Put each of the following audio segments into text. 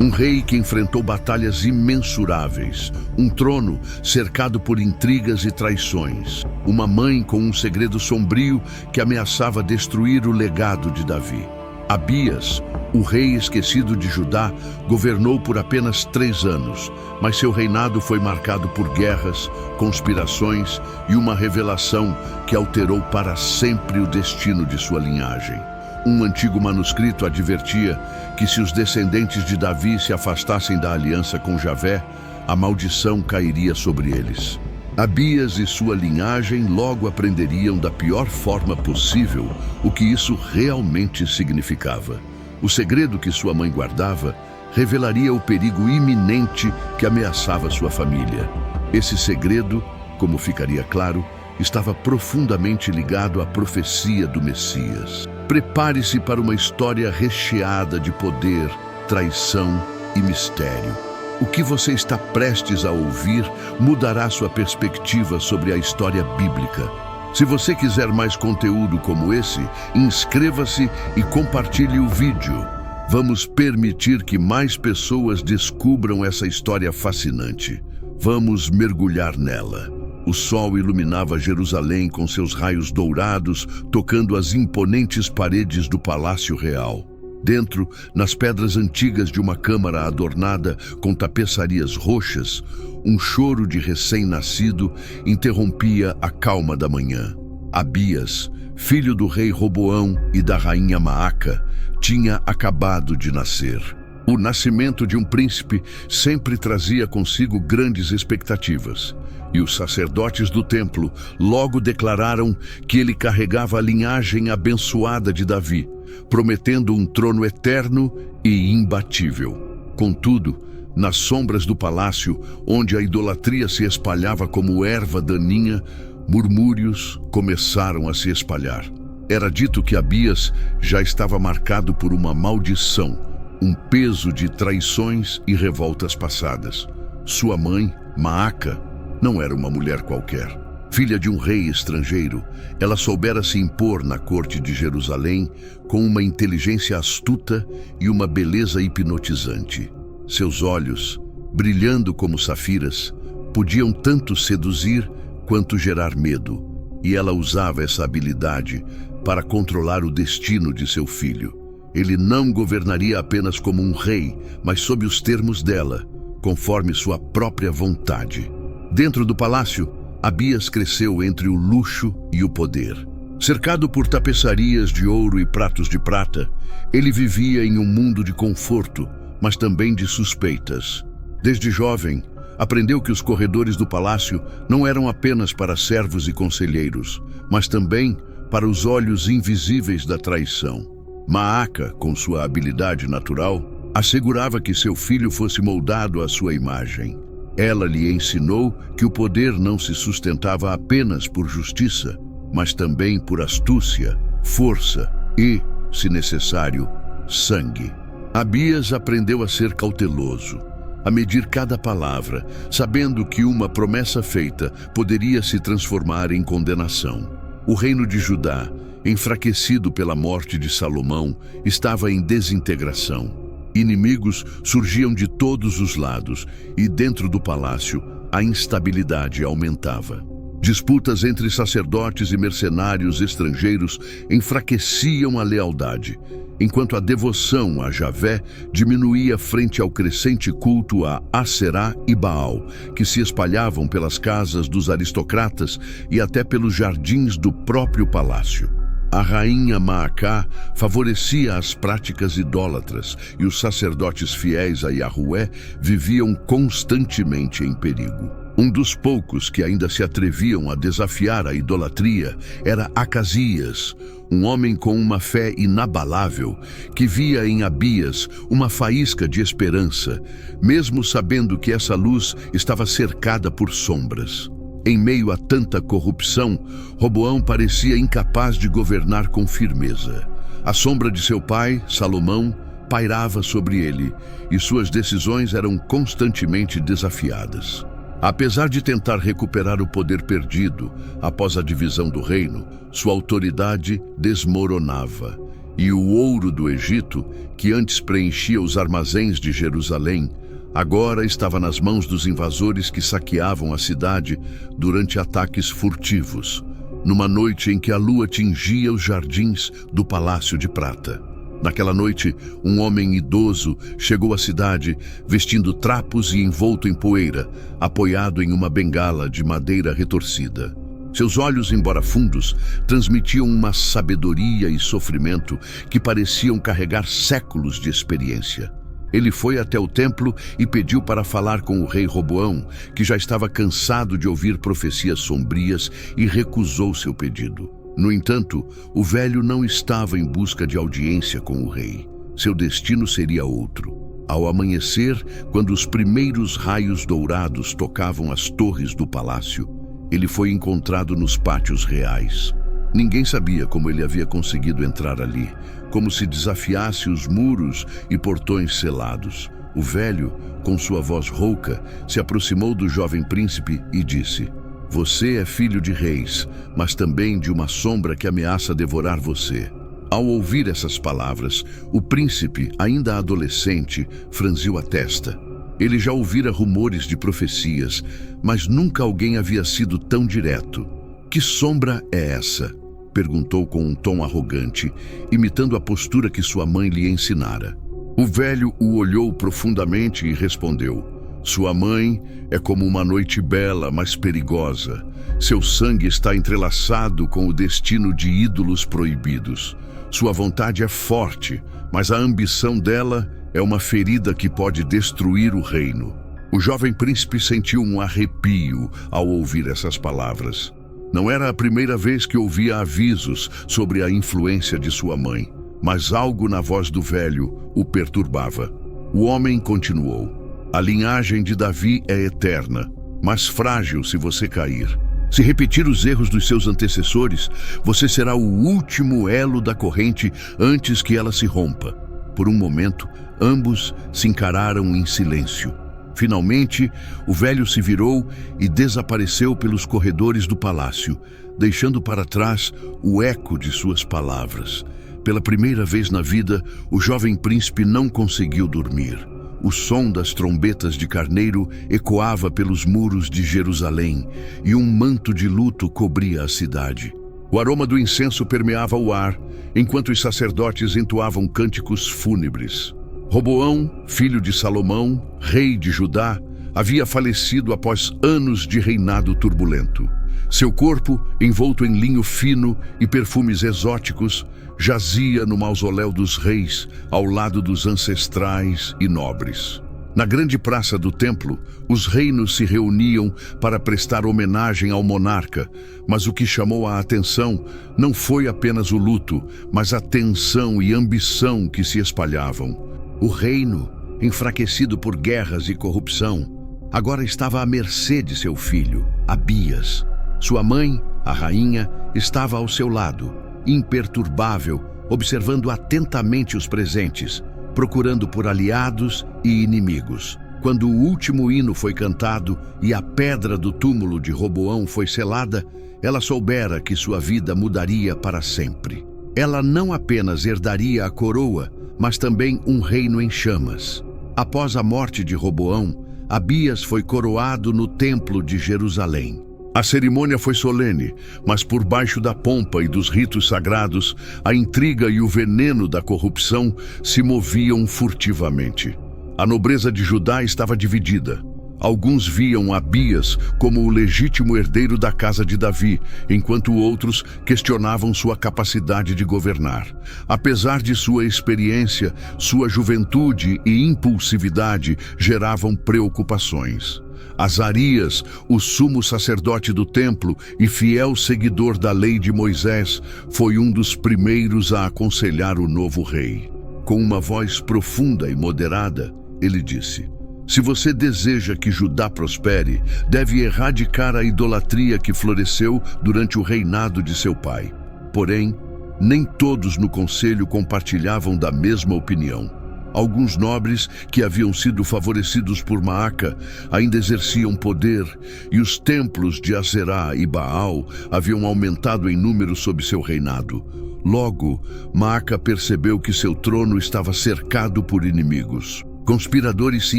Um rei que enfrentou batalhas imensuráveis, um trono cercado por intrigas e traições, uma mãe com um segredo sombrio que ameaçava destruir o legado de Davi. Abias, o rei esquecido de Judá, governou por apenas 3 anos, mas seu reinado foi marcado por guerras, conspirações e uma revelação que alterou para sempre o destino de sua linhagem. Um antigo manuscrito advertia que se os descendentes de Davi se afastassem da aliança com Javé, a maldição cairia sobre eles. Abias e sua linhagem logo aprenderiam da pior forma possível o que isso realmente significava. O segredo que sua mãe guardava revelaria o perigo iminente que ameaçava sua família. Esse segredo, como ficaria claro, estava profundamente ligado à profecia do Messias. Prepare-se para uma história recheada de poder, traição e mistério. O que você está prestes a ouvir mudará sua perspectiva sobre a história bíblica. Se você quiser mais conteúdo como esse, inscreva-se e compartilhe o vídeo. Vamos permitir que mais pessoas descubram essa história fascinante. Vamos mergulhar nela. O sol iluminava Jerusalém com seus raios dourados, tocando as imponentes paredes do Palácio Real. Dentro, nas pedras antigas de uma câmara adornada com tapeçarias roxas, um choro de recém-nascido interrompia a calma da manhã. Abias, filho do rei Roboão e da rainha Maaca, tinha acabado de nascer. O nascimento de um príncipe sempre trazia consigo grandes expectativas, e os sacerdotes do templo logo declararam que ele carregava a linhagem abençoada de Davi, prometendo um trono eterno e imbatível. Contudo, nas sombras do palácio, onde a idolatria se espalhava como erva daninha, murmúrios começaram a se espalhar. Era dito que Abias já estava marcado por uma maldição, um peso de traições e revoltas passadas. Sua mãe, Maaca, não era uma mulher qualquer. Filha de um rei estrangeiro, ela soubera se impor na corte de Jerusalém com uma inteligência astuta e uma beleza hipnotizante. Seus olhos, brilhando como safiras, podiam tanto seduzir quanto gerar medo, e ela usava essa habilidade para controlar o destino de seu filho. Ele não governaria apenas como um rei, mas sob os termos dela, conforme sua própria vontade. Dentro do palácio, Abias cresceu entre o luxo e o poder. Cercado por tapeçarias de ouro e pratos de prata, ele vivia em um mundo de conforto, mas também de suspeitas. Desde jovem, aprendeu que os corredores do palácio não eram apenas para servos e conselheiros, mas também para os olhos invisíveis da traição. Maaca, com sua habilidade natural, assegurava que seu filho fosse moldado à sua imagem. Ela lhe ensinou que o poder não se sustentava apenas por justiça, mas também por astúcia, força e, se necessário, sangue. Abias aprendeu a ser cauteloso, a medir cada palavra, sabendo que uma promessa feita poderia se transformar em condenação. O reino de Judá, enfraquecido pela morte de Salomão, estava em desintegração. Inimigos surgiam de todos os lados e dentro do palácio a instabilidade aumentava. Disputas entre sacerdotes e mercenários estrangeiros enfraqueciam a lealdade, enquanto a devoção a Javé diminuía frente ao crescente culto a Aserá e Baal, que se espalhavam pelas casas dos aristocratas e até pelos jardins do próprio palácio. A rainha Maacá favorecia as práticas idólatras e os sacerdotes fiéis a Yahué viviam constantemente em perigo. Um dos poucos que ainda se atreviam a desafiar a idolatria era Acasias, um homem com uma fé inabalável que via em Abias uma faísca de esperança, mesmo sabendo que essa luz estava cercada por sombras. Em meio a tanta corrupção, Roboão parecia incapaz de governar com firmeza. A sombra de seu pai, Salomão, pairava sobre ele, e suas decisões eram constantemente desafiadas. Apesar de tentar recuperar o poder perdido após a divisão do reino, sua autoridade desmoronava, E o ouro do Egito, que antes preenchia os armazéns de Jerusalém, agora estava nas mãos dos invasores que saqueavam a cidade durante ataques furtivos, numa noite em que a lua tingia os jardins do Palácio de Prata. Naquela noite, um homem idoso chegou à cidade vestindo trapos e envolto em poeira, apoiado em uma bengala de madeira retorcida. Seus olhos, embora fundos, transmitiam uma sabedoria e sofrimento que pareciam carregar séculos de experiência. Ele foi até o templo e pediu para falar com o rei Roboão, que já estava cansado de ouvir profecias sombrias e recusou seu pedido. No entanto, o velho não estava em busca de audiência com o rei. Seu destino seria outro. Ao amanhecer, quando os primeiros raios dourados tocavam as torres do palácio, ele foi encontrado nos pátios reais. Ninguém sabia como ele havia conseguido entrar ali, como se desafiasse os muros e portões selados. O velho, com sua voz rouca, se aproximou do jovem príncipe e disse: "Você é filho de reis, mas também de uma sombra que ameaça devorar você." Ao ouvir essas palavras, o príncipe, ainda adolescente, franziu a testa. Ele já ouvira rumores de profecias, mas nunca alguém havia sido tão direto. "Que sombra é essa?" perguntou com um tom arrogante, imitando a postura que sua mãe lhe ensinara. O velho o olhou profundamente e respondeu: "Sua mãe é como uma noite bela, mas perigosa. Seu sangue está entrelaçado com o destino de ídolos proibidos. Sua vontade é forte, mas a ambição dela é uma ferida que pode destruir o reino." O jovem príncipe sentiu um arrepio ao ouvir essas palavras. Não era a primeira vez que ouvia avisos sobre a influência de sua mãe, mas algo na voz do velho o perturbava. O homem continuou: "A linhagem de Davi é eterna, mas frágil se você cair. Se repetir os erros dos seus antecessores, você será o último elo da corrente antes que ela se rompa." Por um momento, ambos se encararam em silêncio. Finalmente, o velho se virou e desapareceu pelos corredores do palácio, deixando para trás o eco de suas palavras. Pela primeira vez na vida, o jovem príncipe não conseguiu dormir. O som das trombetas de carneiro ecoava pelos muros de Jerusalém e um manto de luto cobria a cidade. O aroma do incenso permeava o ar, enquanto os sacerdotes entoavam cânticos fúnebres. Roboão, filho de Salomão, rei de Judá, havia falecido após anos de reinado turbulento. Seu corpo, envolto em linho fino e perfumes exóticos, jazia no mausoléu dos reis, ao lado dos ancestrais e nobres. Na grande praça do templo, os reinos se reuniam para prestar homenagem ao monarca, mas o que chamou a atenção não foi apenas o luto, mas a tensão e ambição que se espalhavam. O reino, enfraquecido por guerras e corrupção, agora estava à mercê de seu filho, Abias. Sua mãe, a rainha, estava ao seu lado, imperturbável, observando atentamente os presentes, procurando por aliados e inimigos. Quando o último hino foi cantado e a pedra do túmulo de Roboão foi selada, ela soubera que sua vida mudaria para sempre. Ela não apenas herdaria a coroa, mas também um reino em chamas. Após a morte de Roboão, Abias foi coroado no templo de Jerusalém. A cerimônia foi solene, mas por baixo da pompa e dos ritos sagrados, a intriga e o veneno da corrupção se moviam furtivamente. A nobreza de Judá estava dividida. Alguns viam Abias como o legítimo herdeiro da casa de Davi, enquanto outros questionavam sua capacidade de governar. Apesar de sua experiência, sua juventude e impulsividade geravam preocupações. Azarias, o sumo sacerdote do templo e fiel seguidor da lei de Moisés, foi um dos primeiros a aconselhar o novo rei. Com uma voz profunda e moderada, ele disse: "Se você deseja que Judá prospere, deve erradicar a idolatria que floresceu durante o reinado de seu pai." Porém, nem todos no conselho compartilhavam da mesma opinião. Alguns nobres, que haviam sido favorecidos por Maaca, ainda exerciam poder, e os templos de Aserá e Baal haviam aumentado em número sob seu reinado. Logo, Maaca percebeu que seu trono estava cercado por inimigos. Conspiradores se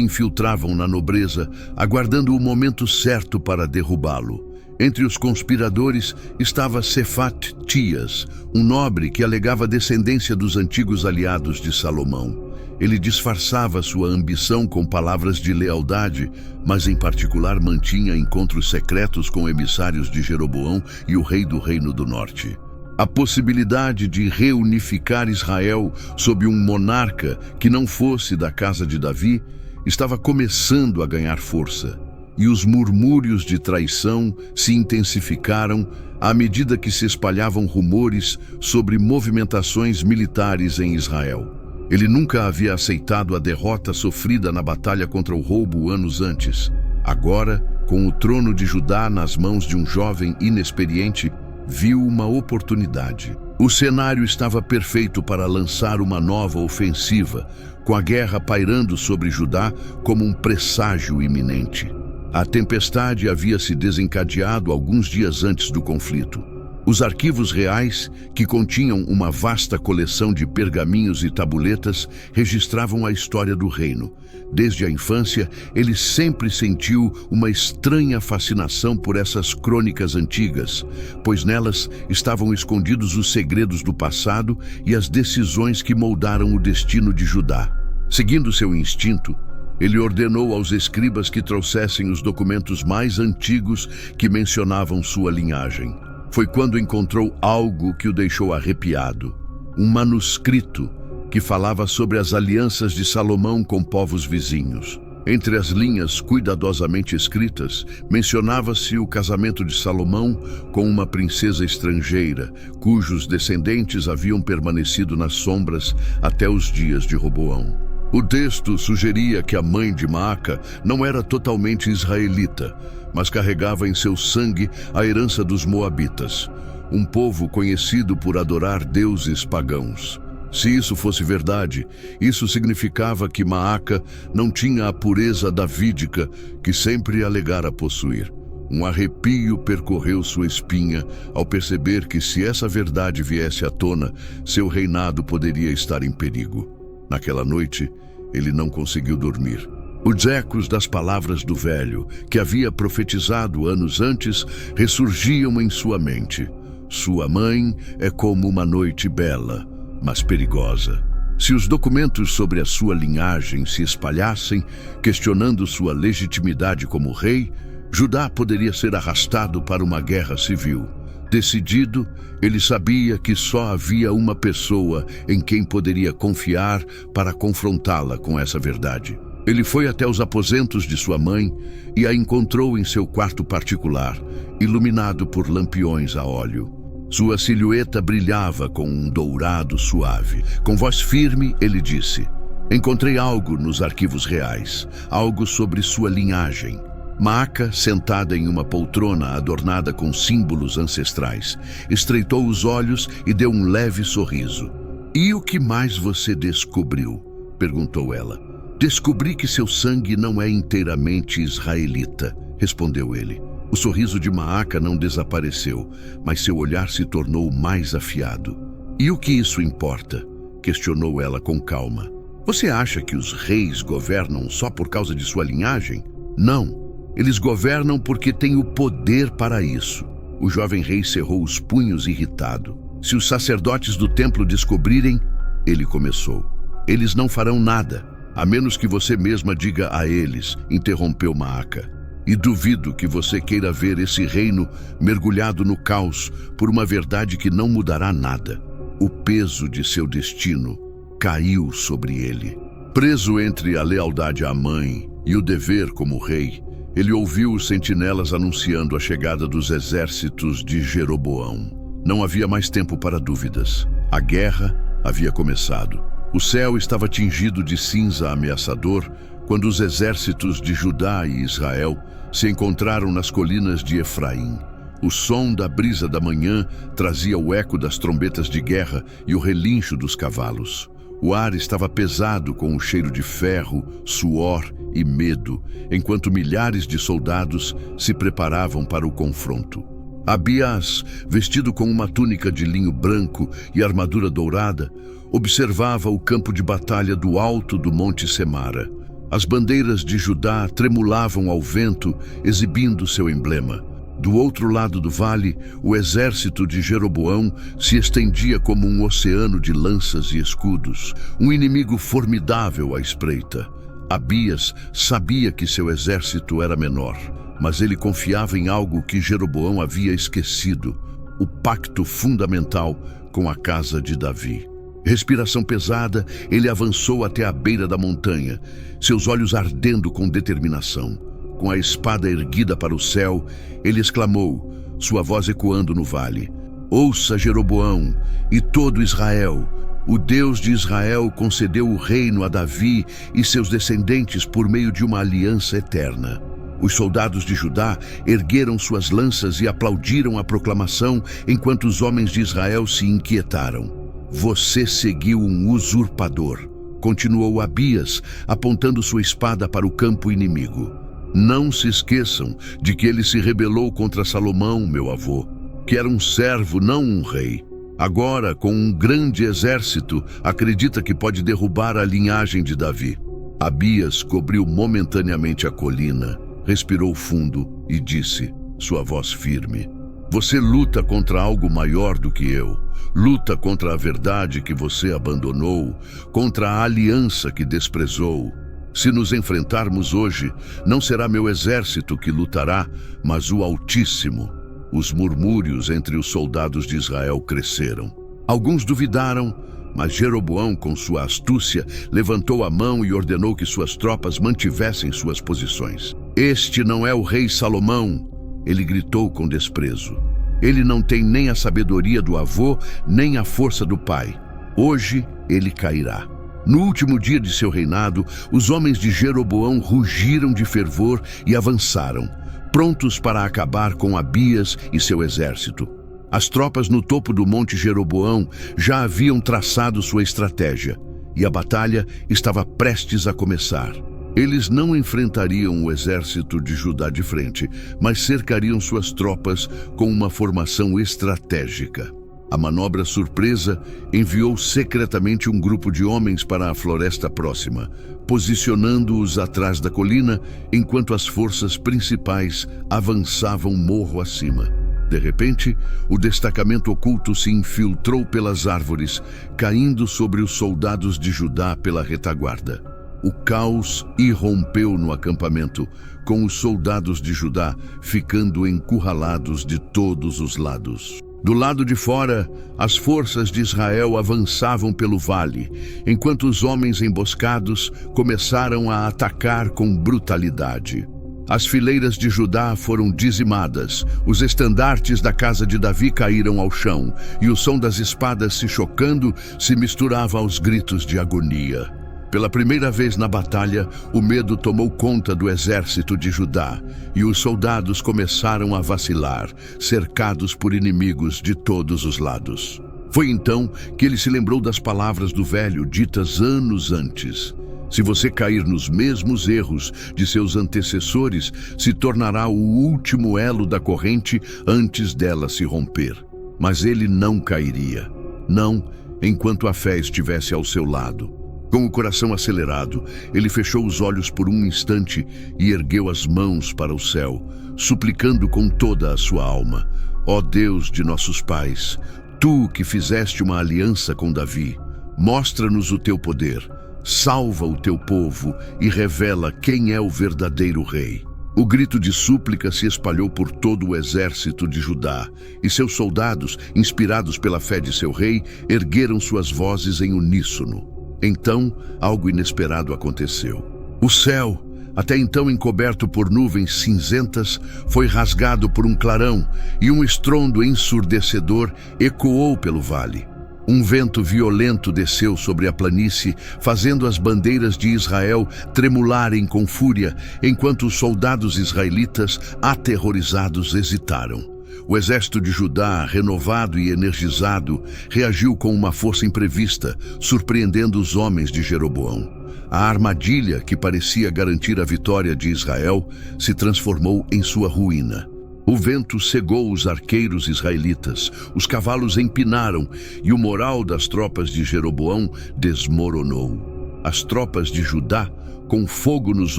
infiltravam na nobreza, aguardando o momento certo para derrubá-lo. Entre os conspiradores estava Sefat Tias, um nobre que alegava descendência dos antigos aliados de Salomão. Ele disfarçava sua ambição com palavras de lealdade, mas em particular mantinha encontros secretos com emissários de Jeroboão e o rei do Reino do Norte. A possibilidade de reunificar Israel sob um monarca que não fosse da casa de Davi estava começando a ganhar força. E os murmúrios de traição se intensificaram à medida que se espalhavam rumores sobre movimentações militares em Israel. Ele nunca havia aceitado a derrota sofrida na batalha contra o roubo anos antes. Agora, com o trono de Judá nas mãos de um jovem inexperiente, viu uma oportunidade. O cenário estava perfeito para lançar uma nova ofensiva, com a guerra pairando sobre Judá como um presságio iminente. A tempestade havia se desencadeado alguns dias antes do conflito. Os arquivos reais, que continham uma vasta coleção de pergaminhos e tabuletas, registravam a história do reino. Desde a infância, ele sempre sentiu uma estranha fascinação por essas crônicas antigas, pois nelas estavam escondidos os segredos do passado e as decisões que moldaram o destino de Judá. Seguindo seu instinto, ele ordenou aos escribas que trouxessem os documentos mais antigos que mencionavam sua linhagem. Foi quando encontrou algo que o deixou arrepiado. Um manuscrito que falava sobre as alianças de Salomão com povos vizinhos. Entre as linhas cuidadosamente escritas, mencionava-se o casamento de Salomão com uma princesa estrangeira, cujos descendentes haviam permanecido nas sombras até os dias de Roboão. O texto sugeria que a mãe de Maaca não era totalmente israelita, mas carregava em seu sangue a herança dos moabitas, um povo conhecido por adorar deuses pagãos. Se isso fosse verdade, isso significava que Maaca não tinha a pureza davídica que sempre alegara possuir. Um arrepio percorreu sua espinha ao perceber que, se essa verdade viesse à tona, seu reinado poderia estar em perigo. Naquela noite, ele não conseguiu dormir. Os ecos das palavras do velho, que havia profetizado anos antes, ressurgiam em sua mente. Sua mãe é como uma noite bela, mas perigosa. Se os documentos sobre a sua linhagem se espalhassem, questionando sua legitimidade como rei, Judá poderia ser arrastado para uma guerra civil. Decidido, ele sabia que só havia uma pessoa em quem poderia confiar para confrontá-la com essa verdade. Ele foi até os aposentos de sua mãe e a encontrou em seu quarto particular, iluminado por lampiões a óleo. Sua silhueta brilhava com um dourado suave. Com voz firme, ele disse: "Encontrei algo nos arquivos reais, algo sobre sua linhagem." Maaca, sentada em uma poltrona adornada com símbolos ancestrais, estreitou os olhos e deu um leve sorriso. "E o que mais você descobriu?" perguntou ela. "Descobri que seu sangue não é inteiramente israelita", respondeu ele. O sorriso de Maaca não desapareceu, mas seu olhar se tornou mais afiado. "E o que isso importa?" questionou ela com calma. "Você acha que os reis governam só por causa de sua linhagem? Não. Eles governam porque têm o poder para isso." O jovem rei cerrou os punhos irritado. "Se os sacerdotes do templo descobrirem..." ele começou. "Eles não farão nada, a menos que você mesma diga a eles", interrompeu Maaca. "E duvido que você queira ver esse reino mergulhado no caos por uma verdade que não mudará nada." O peso de seu destino caiu sobre ele. Preso entre a lealdade à mãe e o dever como rei, ele ouviu os sentinelas anunciando a chegada dos exércitos de Jeroboão. Não havia mais tempo para dúvidas. A guerra havia começado. O céu estava tingido de cinza ameaçador quando os exércitos de Judá e Israel se encontraram nas colinas de Efraim. O som da brisa da manhã trazia o eco das trombetas de guerra e o relincho dos cavalos. O ar estava pesado com o cheiro de ferro, suor e medo, enquanto milhares de soldados se preparavam para o confronto. Abias, vestido com uma túnica de linho branco e armadura dourada, observava o campo de batalha do alto do Monte Semara. As bandeiras de Judá tremulavam ao vento, exibindo seu emblema. Do outro lado do vale, o exército de Jeroboão se estendia como um oceano de lanças e escudos, um inimigo formidável à espreita. Abias sabia que seu exército era menor, mas ele confiava em algo que Jeroboão havia esquecido: o pacto fundamental com a casa de Davi. Respiração pesada, ele avançou até a beira da montanha, seus olhos ardendo com determinação. Com a espada erguida para o céu, ele exclamou, sua voz ecoando no vale: Ouça, Jeroboão, e todo Israel. O Deus de Israel concedeu o reino a Davi e seus descendentes por meio de uma aliança eterna. Os soldados de Judá ergueram suas lanças e aplaudiram a proclamação, enquanto os homens de Israel se inquietaram. Você seguiu um usurpador, continuou Abias, apontando sua espada para o campo inimigo. Não se esqueçam de que ele se rebelou contra Salomão, meu avô, que era um servo, não um rei. Agora, com um grande exército, acredita que pode derrubar a linhagem de Davi. Abias cobriu momentaneamente a colina, respirou fundo e disse, sua voz firme: Você luta contra algo maior do que eu. Luta contra a verdade que você abandonou, contra a aliança que desprezou. Se nos enfrentarmos hoje, não será meu exército que lutará, mas o Altíssimo. Os murmúrios entre os soldados de Israel cresceram. Alguns duvidaram, mas Jeroboão, com sua astúcia, levantou a mão e ordenou que suas tropas mantivessem suas posições. Este não é o rei Salomão, ele gritou com desprezo. Ele não tem nem a sabedoria do avô, nem a força do pai. Hoje ele cairá. No último dia de seu reinado, os homens de Jeroboão rugiram de fervor e avançaram, prontos para acabar com Abias e seu exército. As tropas no topo do Monte Jeroboão já haviam traçado sua estratégia, e a batalha estava prestes a começar. Eles não enfrentariam o exército de Judá de frente, mas cercariam suas tropas com uma formação estratégica. A manobra surpresa enviou secretamente um grupo de homens para a floresta próxima, posicionando-os atrás da colina, enquanto as forças principais avançavam morro acima. De repente, o destacamento oculto se infiltrou pelas árvores, caindo sobre os soldados de Judá pela retaguarda. O caos irrompeu no acampamento, com os soldados de Judá ficando encurralados de todos os lados. Do lado de fora, as forças de Israel avançavam pelo vale, enquanto os homens emboscados começaram a atacar com brutalidade. As fileiras de Judá foram dizimadas, os estandartes da casa de Davi caíram ao chão, e o som das espadas se chocando se misturava aos gritos de agonia. Pela primeira vez na batalha, o medo tomou conta do exército de Judá, e os soldados começaram a vacilar, cercados por inimigos de todos os lados. Foi então que ele se lembrou das palavras do velho, ditas anos antes. Se você cair nos mesmos erros de seus antecessores, se tornará o último elo da corrente antes dela se romper. Mas ele não cairia. Não, enquanto a fé estivesse ao seu lado. Com o coração acelerado, ele fechou os olhos por um instante e ergueu as mãos para o céu, suplicando com toda a sua alma: Ó Deus de nossos pais, tu que fizeste uma aliança com Davi, mostra-nos o teu poder, salva o teu povo e revela quem é o verdadeiro rei. O grito de súplica se espalhou por todo o exército de Judá, e seus soldados, inspirados pela fé de seu rei, ergueram suas vozes em uníssono. Então, algo inesperado aconteceu. O céu, até então encoberto por nuvens cinzentas, foi rasgado por um clarão, e um estrondo ensurdecedor ecoou pelo vale. Um vento violento desceu sobre a planície, fazendo as bandeiras de Israel tremularem com fúria, enquanto os soldados israelitas, aterrorizados, hesitaram. O exército de Judá, renovado e energizado, reagiu com uma força imprevista, surpreendendo os homens de Jeroboão. A armadilha que parecia garantir a vitória de Israel se transformou em sua ruína. O vento cegou os arqueiros israelitas, os cavalos empinaram e o moral das tropas de Jeroboão desmoronou. As tropas de Judá, com fogo nos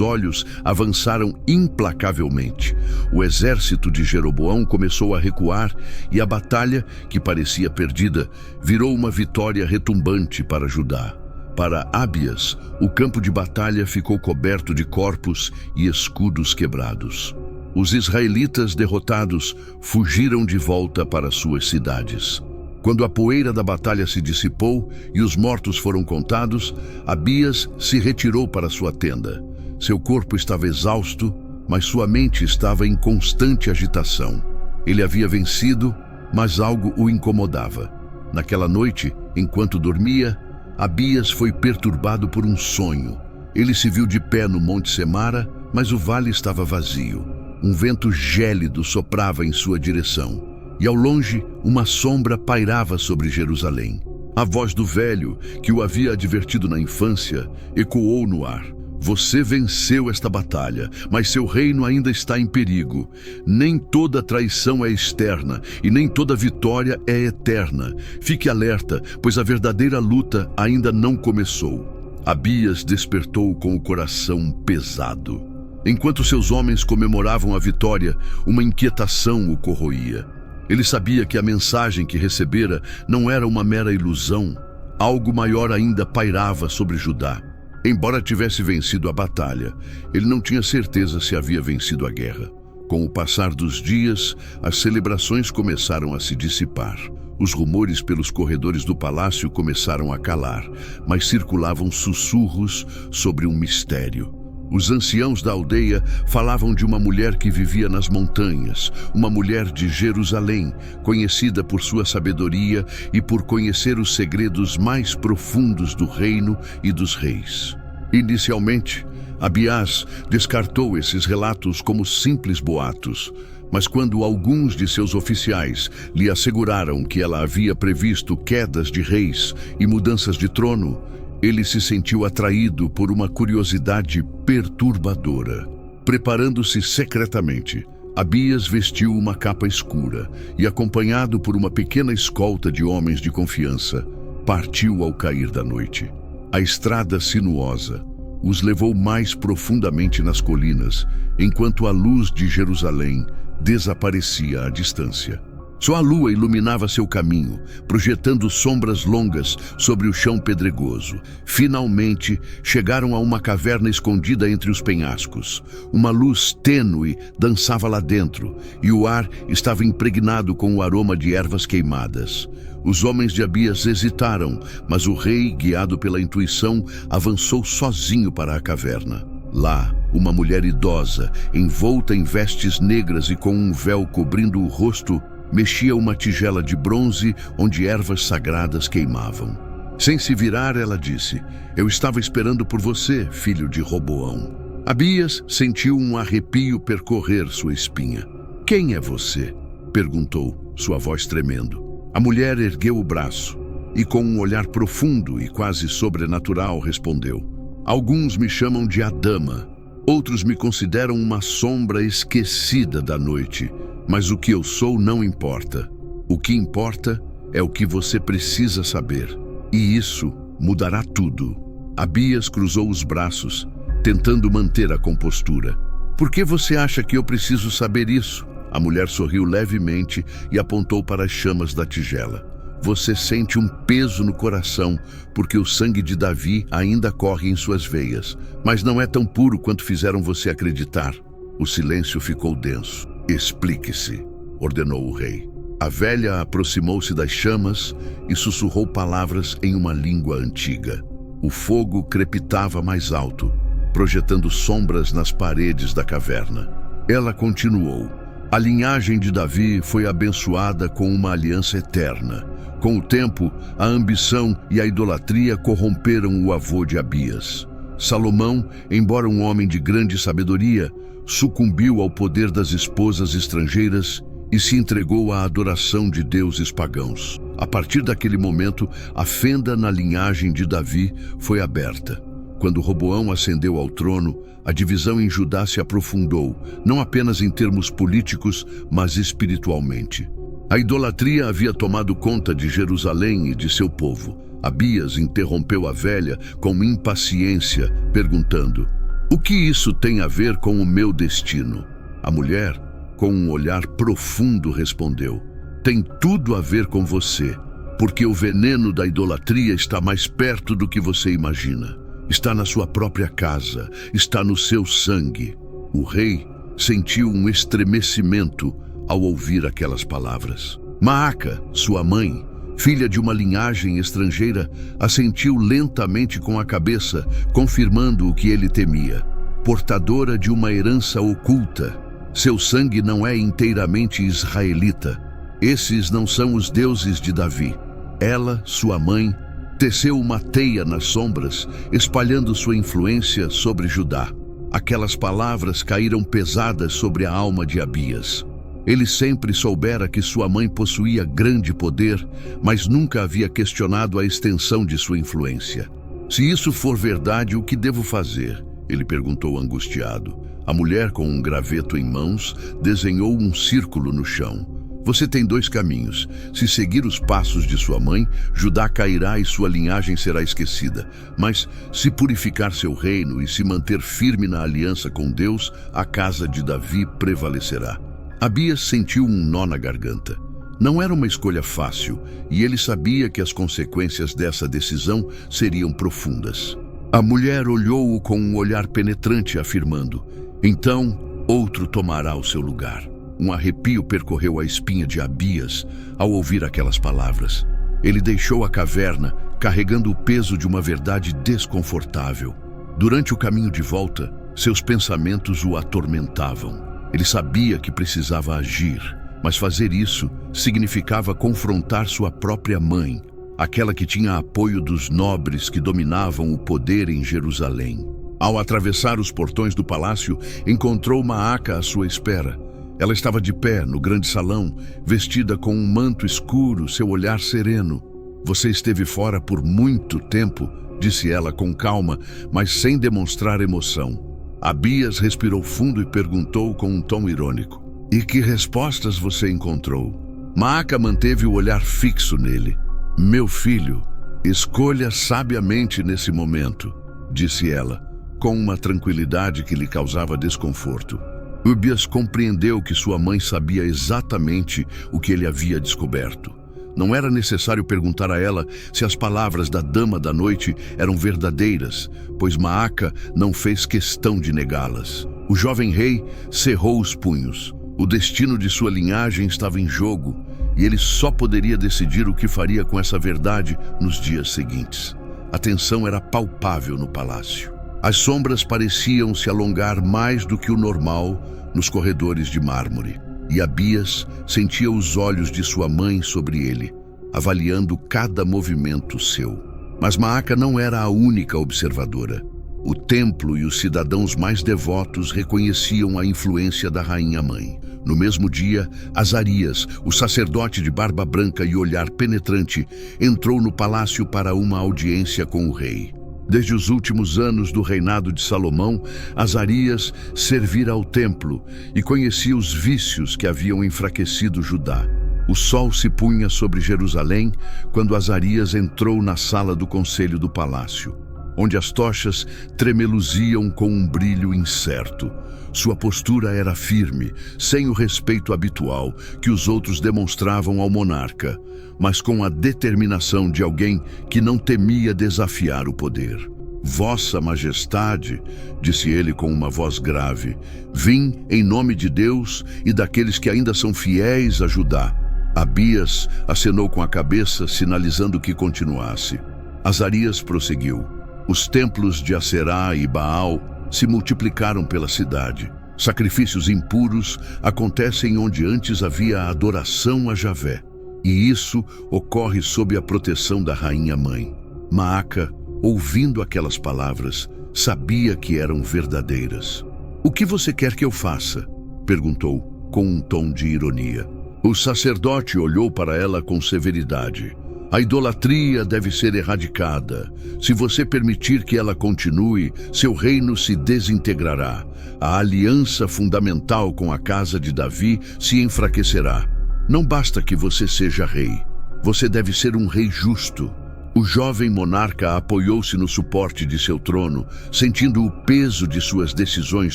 olhos, avançaram implacavelmente. O exército de Jeroboão começou a recuar e a batalha, que parecia perdida, virou uma vitória retumbante para Judá. Para Abias, o campo de batalha ficou coberto de corpos e escudos quebrados. Os israelitas derrotados fugiram de volta para suas cidades. Quando a poeira da batalha se dissipou e os mortos foram contados, Abias se retirou para sua tenda. Seu corpo estava exausto, mas sua mente estava em constante agitação. Ele havia vencido, mas algo o incomodava. Naquela noite, enquanto dormia, Abias foi perturbado por um sonho. Ele se viu de pé no Monte Semara, mas o vale estava vazio. Um vento gélido soprava em sua direção, e ao longe uma sombra pairava sobre Jerusalém. A voz do velho, que o havia advertido na infância, ecoou no ar. Você venceu esta batalha, mas seu reino ainda está em perigo. Nem toda traição é externa e nem toda vitória é eterna. Fique alerta, pois a verdadeira luta ainda não começou. Abias despertou com o coração pesado. Enquanto seus homens comemoravam a vitória, uma inquietação o corroía. Ele sabia que a mensagem que recebera não era uma mera ilusão. Algo maior ainda pairava sobre Judá. Embora tivesse vencido a batalha, ele não tinha certeza se havia vencido a guerra. Com o passar dos dias, as celebrações começaram a se dissipar. Os rumores pelos corredores do palácio começaram a calar, mas circulavam sussurros sobre um mistério. Os anciãos da aldeia falavam de uma mulher que vivia nas montanhas, uma mulher de Jerusalém, conhecida por sua sabedoria e por conhecer os segredos mais profundos do reino e dos reis. Inicialmente, Abias descartou esses relatos como simples boatos, mas quando alguns de seus oficiais lhe asseguraram que ela havia previsto quedas de reis e mudanças de trono, ele se sentiu atraído por uma curiosidade perturbadora. Preparando-se secretamente, Abias vestiu uma capa escura e, acompanhado por uma pequena escolta de homens de confiança, partiu ao cair da noite. A estrada sinuosa os levou mais profundamente nas colinas, enquanto a luz de Jerusalém desaparecia à distância. Só a lua iluminava seu caminho, projetando sombras longas sobre o chão pedregoso. Finalmente, chegaram a uma caverna escondida entre os penhascos. Uma luz tênue dançava lá dentro, e o ar estava impregnado com o aroma de ervas queimadas. Os homens de Abias hesitaram, mas o rei, guiado pela intuição, avançou sozinho para a caverna. Lá, uma mulher idosa, envolta em vestes negras e com um véu cobrindo o rosto, mexia uma tigela de bronze onde ervas sagradas queimavam. Sem se virar, ela disse: "Eu estava esperando por você, filho de Roboão." Abias sentiu um arrepio percorrer sua espinha. "Quem é você?" perguntou, sua voz tremendo. A mulher ergueu o braço e, com um olhar profundo e quase sobrenatural, respondeu: "Alguns me chamam de Adama, outros me consideram uma sombra esquecida da noite. Mas o que eu sou não importa. O que importa é o que você precisa saber. E isso mudará tudo." Abias cruzou os braços, tentando manter a compostura. "Por que você acha que eu preciso saber isso?" A mulher sorriu levemente e apontou para as chamas da tigela. "Você sente um peso no coração, porque o sangue de Davi ainda corre em suas veias, mas não é tão puro quanto fizeram você acreditar." O silêncio ficou denso. "Explique-se", ordenou o rei. A velha aproximou-se das chamas e sussurrou palavras em uma língua antiga. O fogo crepitava mais alto, projetando sombras nas paredes da caverna. Ela continuou: "A linhagem de Davi foi abençoada com uma aliança eterna. Com o tempo, a ambição e a idolatria corromperam o avô de Abias. Salomão, embora um homem de grande sabedoria, sucumbiu ao poder das esposas estrangeiras e se entregou à adoração de deuses pagãos. A partir daquele momento, a fenda na linhagem de Davi foi aberta. quando Roboão ascendeu ao trono, a divisão em Judá se aprofundou, não apenas em termos políticos, mas espiritualmente. A idolatria havia tomado conta de Jerusalém e de seu povo. Abias interrompeu a velha com impaciência, perguntando: "O que isso tem a ver com o meu destino?" A mulher, com um olhar profundo, respondeu: "Tem tudo a ver com você, porque o veneno da idolatria está mais perto do que você imagina. Está na sua própria casa, está no seu sangue." O rei sentiu um estremecimento ao ouvir aquelas palavras. Maaca, sua mãe, filha de uma linhagem estrangeira, assentiu lentamente com a cabeça, confirmando o que ele temia. Portadora de uma herança oculta, seu sangue não é inteiramente israelita. Esses não são os deuses de Davi. Ela, sua mãe, teceu uma teia nas sombras, espalhando sua influência sobre Judá. Aquelas palavras caíram pesadas sobre a alma de Abias. Ele sempre soubera que sua mãe possuía grande poder, mas nunca havia questionado a extensão de sua influência. "Se isso for verdade, o que devo fazer?" ele perguntou angustiado. A mulher, com um graveto em mãos, desenhou um círculo no chão. "Você tem 2 caminhos. Se seguir os passos de sua mãe, Judá cairá e sua linhagem será esquecida. Mas, se purificar seu reino e se manter firme na aliança com Deus, a casa de Davi prevalecerá." Abias sentiu um nó na garganta. Não era uma escolha fácil, e ele sabia que as consequências dessa decisão seriam profundas. A mulher olhou-o com um olhar penetrante, afirmando: "Então, outro tomará o seu lugar." Um arrepio percorreu a espinha de Abias ao ouvir aquelas palavras. Ele deixou a caverna, carregando o peso de uma verdade desconfortável. Durante o caminho de volta, seus pensamentos o atormentavam. Ele sabia que precisava agir, mas fazer isso significava confrontar sua própria mãe, aquela que tinha apoio dos nobres que dominavam o poder em Jerusalém. Ao atravessar os portões do palácio, encontrou Maaca à sua espera. Ela estava de pé no grande salão, vestida com um manto escuro, seu olhar sereno. "Você esteve fora por muito tempo", disse ela com calma, mas sem demonstrar emoção. Abias respirou fundo e perguntou com um tom irônico: "E que respostas você encontrou?" Maaca manteve o olhar fixo nele. "Meu filho, escolha sabiamente nesse momento", disse ela, com uma tranquilidade que lhe causava desconforto. Abias compreendeu que sua mãe sabia exatamente o que ele havia descoberto. Não era necessário perguntar a ela se as palavras da Dama da Noite eram verdadeiras, pois Maaca não fez questão de negá-las. O jovem rei cerrou os punhos. O destino de sua linhagem estava em jogo, e ele só poderia decidir o que faria com essa verdade nos dias seguintes. A tensão era palpável no palácio. As sombras pareciam se alongar mais do que o normal nos corredores de mármore. E Abias sentia os olhos de sua mãe sobre ele, avaliando cada movimento seu. Mas Maaca não era a única observadora. O templo e os cidadãos mais devotos reconheciam a influência da rainha-mãe. No mesmo dia, Azarias, o sacerdote de barba branca e olhar penetrante, entrou no palácio para uma audiência com o rei. Desde os últimos anos do reinado de Salomão, Azarias servira ao templo e conhecia os vícios que haviam enfraquecido Judá. O sol se punha sobre Jerusalém quando Azarias entrou na sala do conselho do palácio, onde as tochas tremeluziam com um brilho incerto. Sua postura era firme, sem o respeito habitual que os outros demonstravam ao monarca, mas com a determinação de alguém que não temia desafiar o poder. "Vossa Majestade", disse ele com uma voz grave, "vim em nome de Deus e daqueles que ainda são fiéis a Judá." Abias acenou com a cabeça, sinalizando que continuasse. Azarias prosseguiu: "Os templos de Aserá e Baal se multiplicaram pela cidade. Sacrifícios impuros acontecem onde antes havia adoração a Javé. E isso ocorre sob a proteção da rainha-mãe." Maaca, ouvindo aquelas palavras, sabia que eram verdadeiras. "O que você quer que eu faça?" perguntou, com um tom de ironia. O sacerdote olhou para ela com severidade. A idolatria deve ser erradicada. Se você permitir que ela continue, seu reino se desintegrará. A aliança fundamental com a casa de Davi se enfraquecerá. Não basta que você seja rei. Você deve ser um rei justo. O jovem monarca apoiou-se no suporte de seu trono, sentindo o peso de suas decisões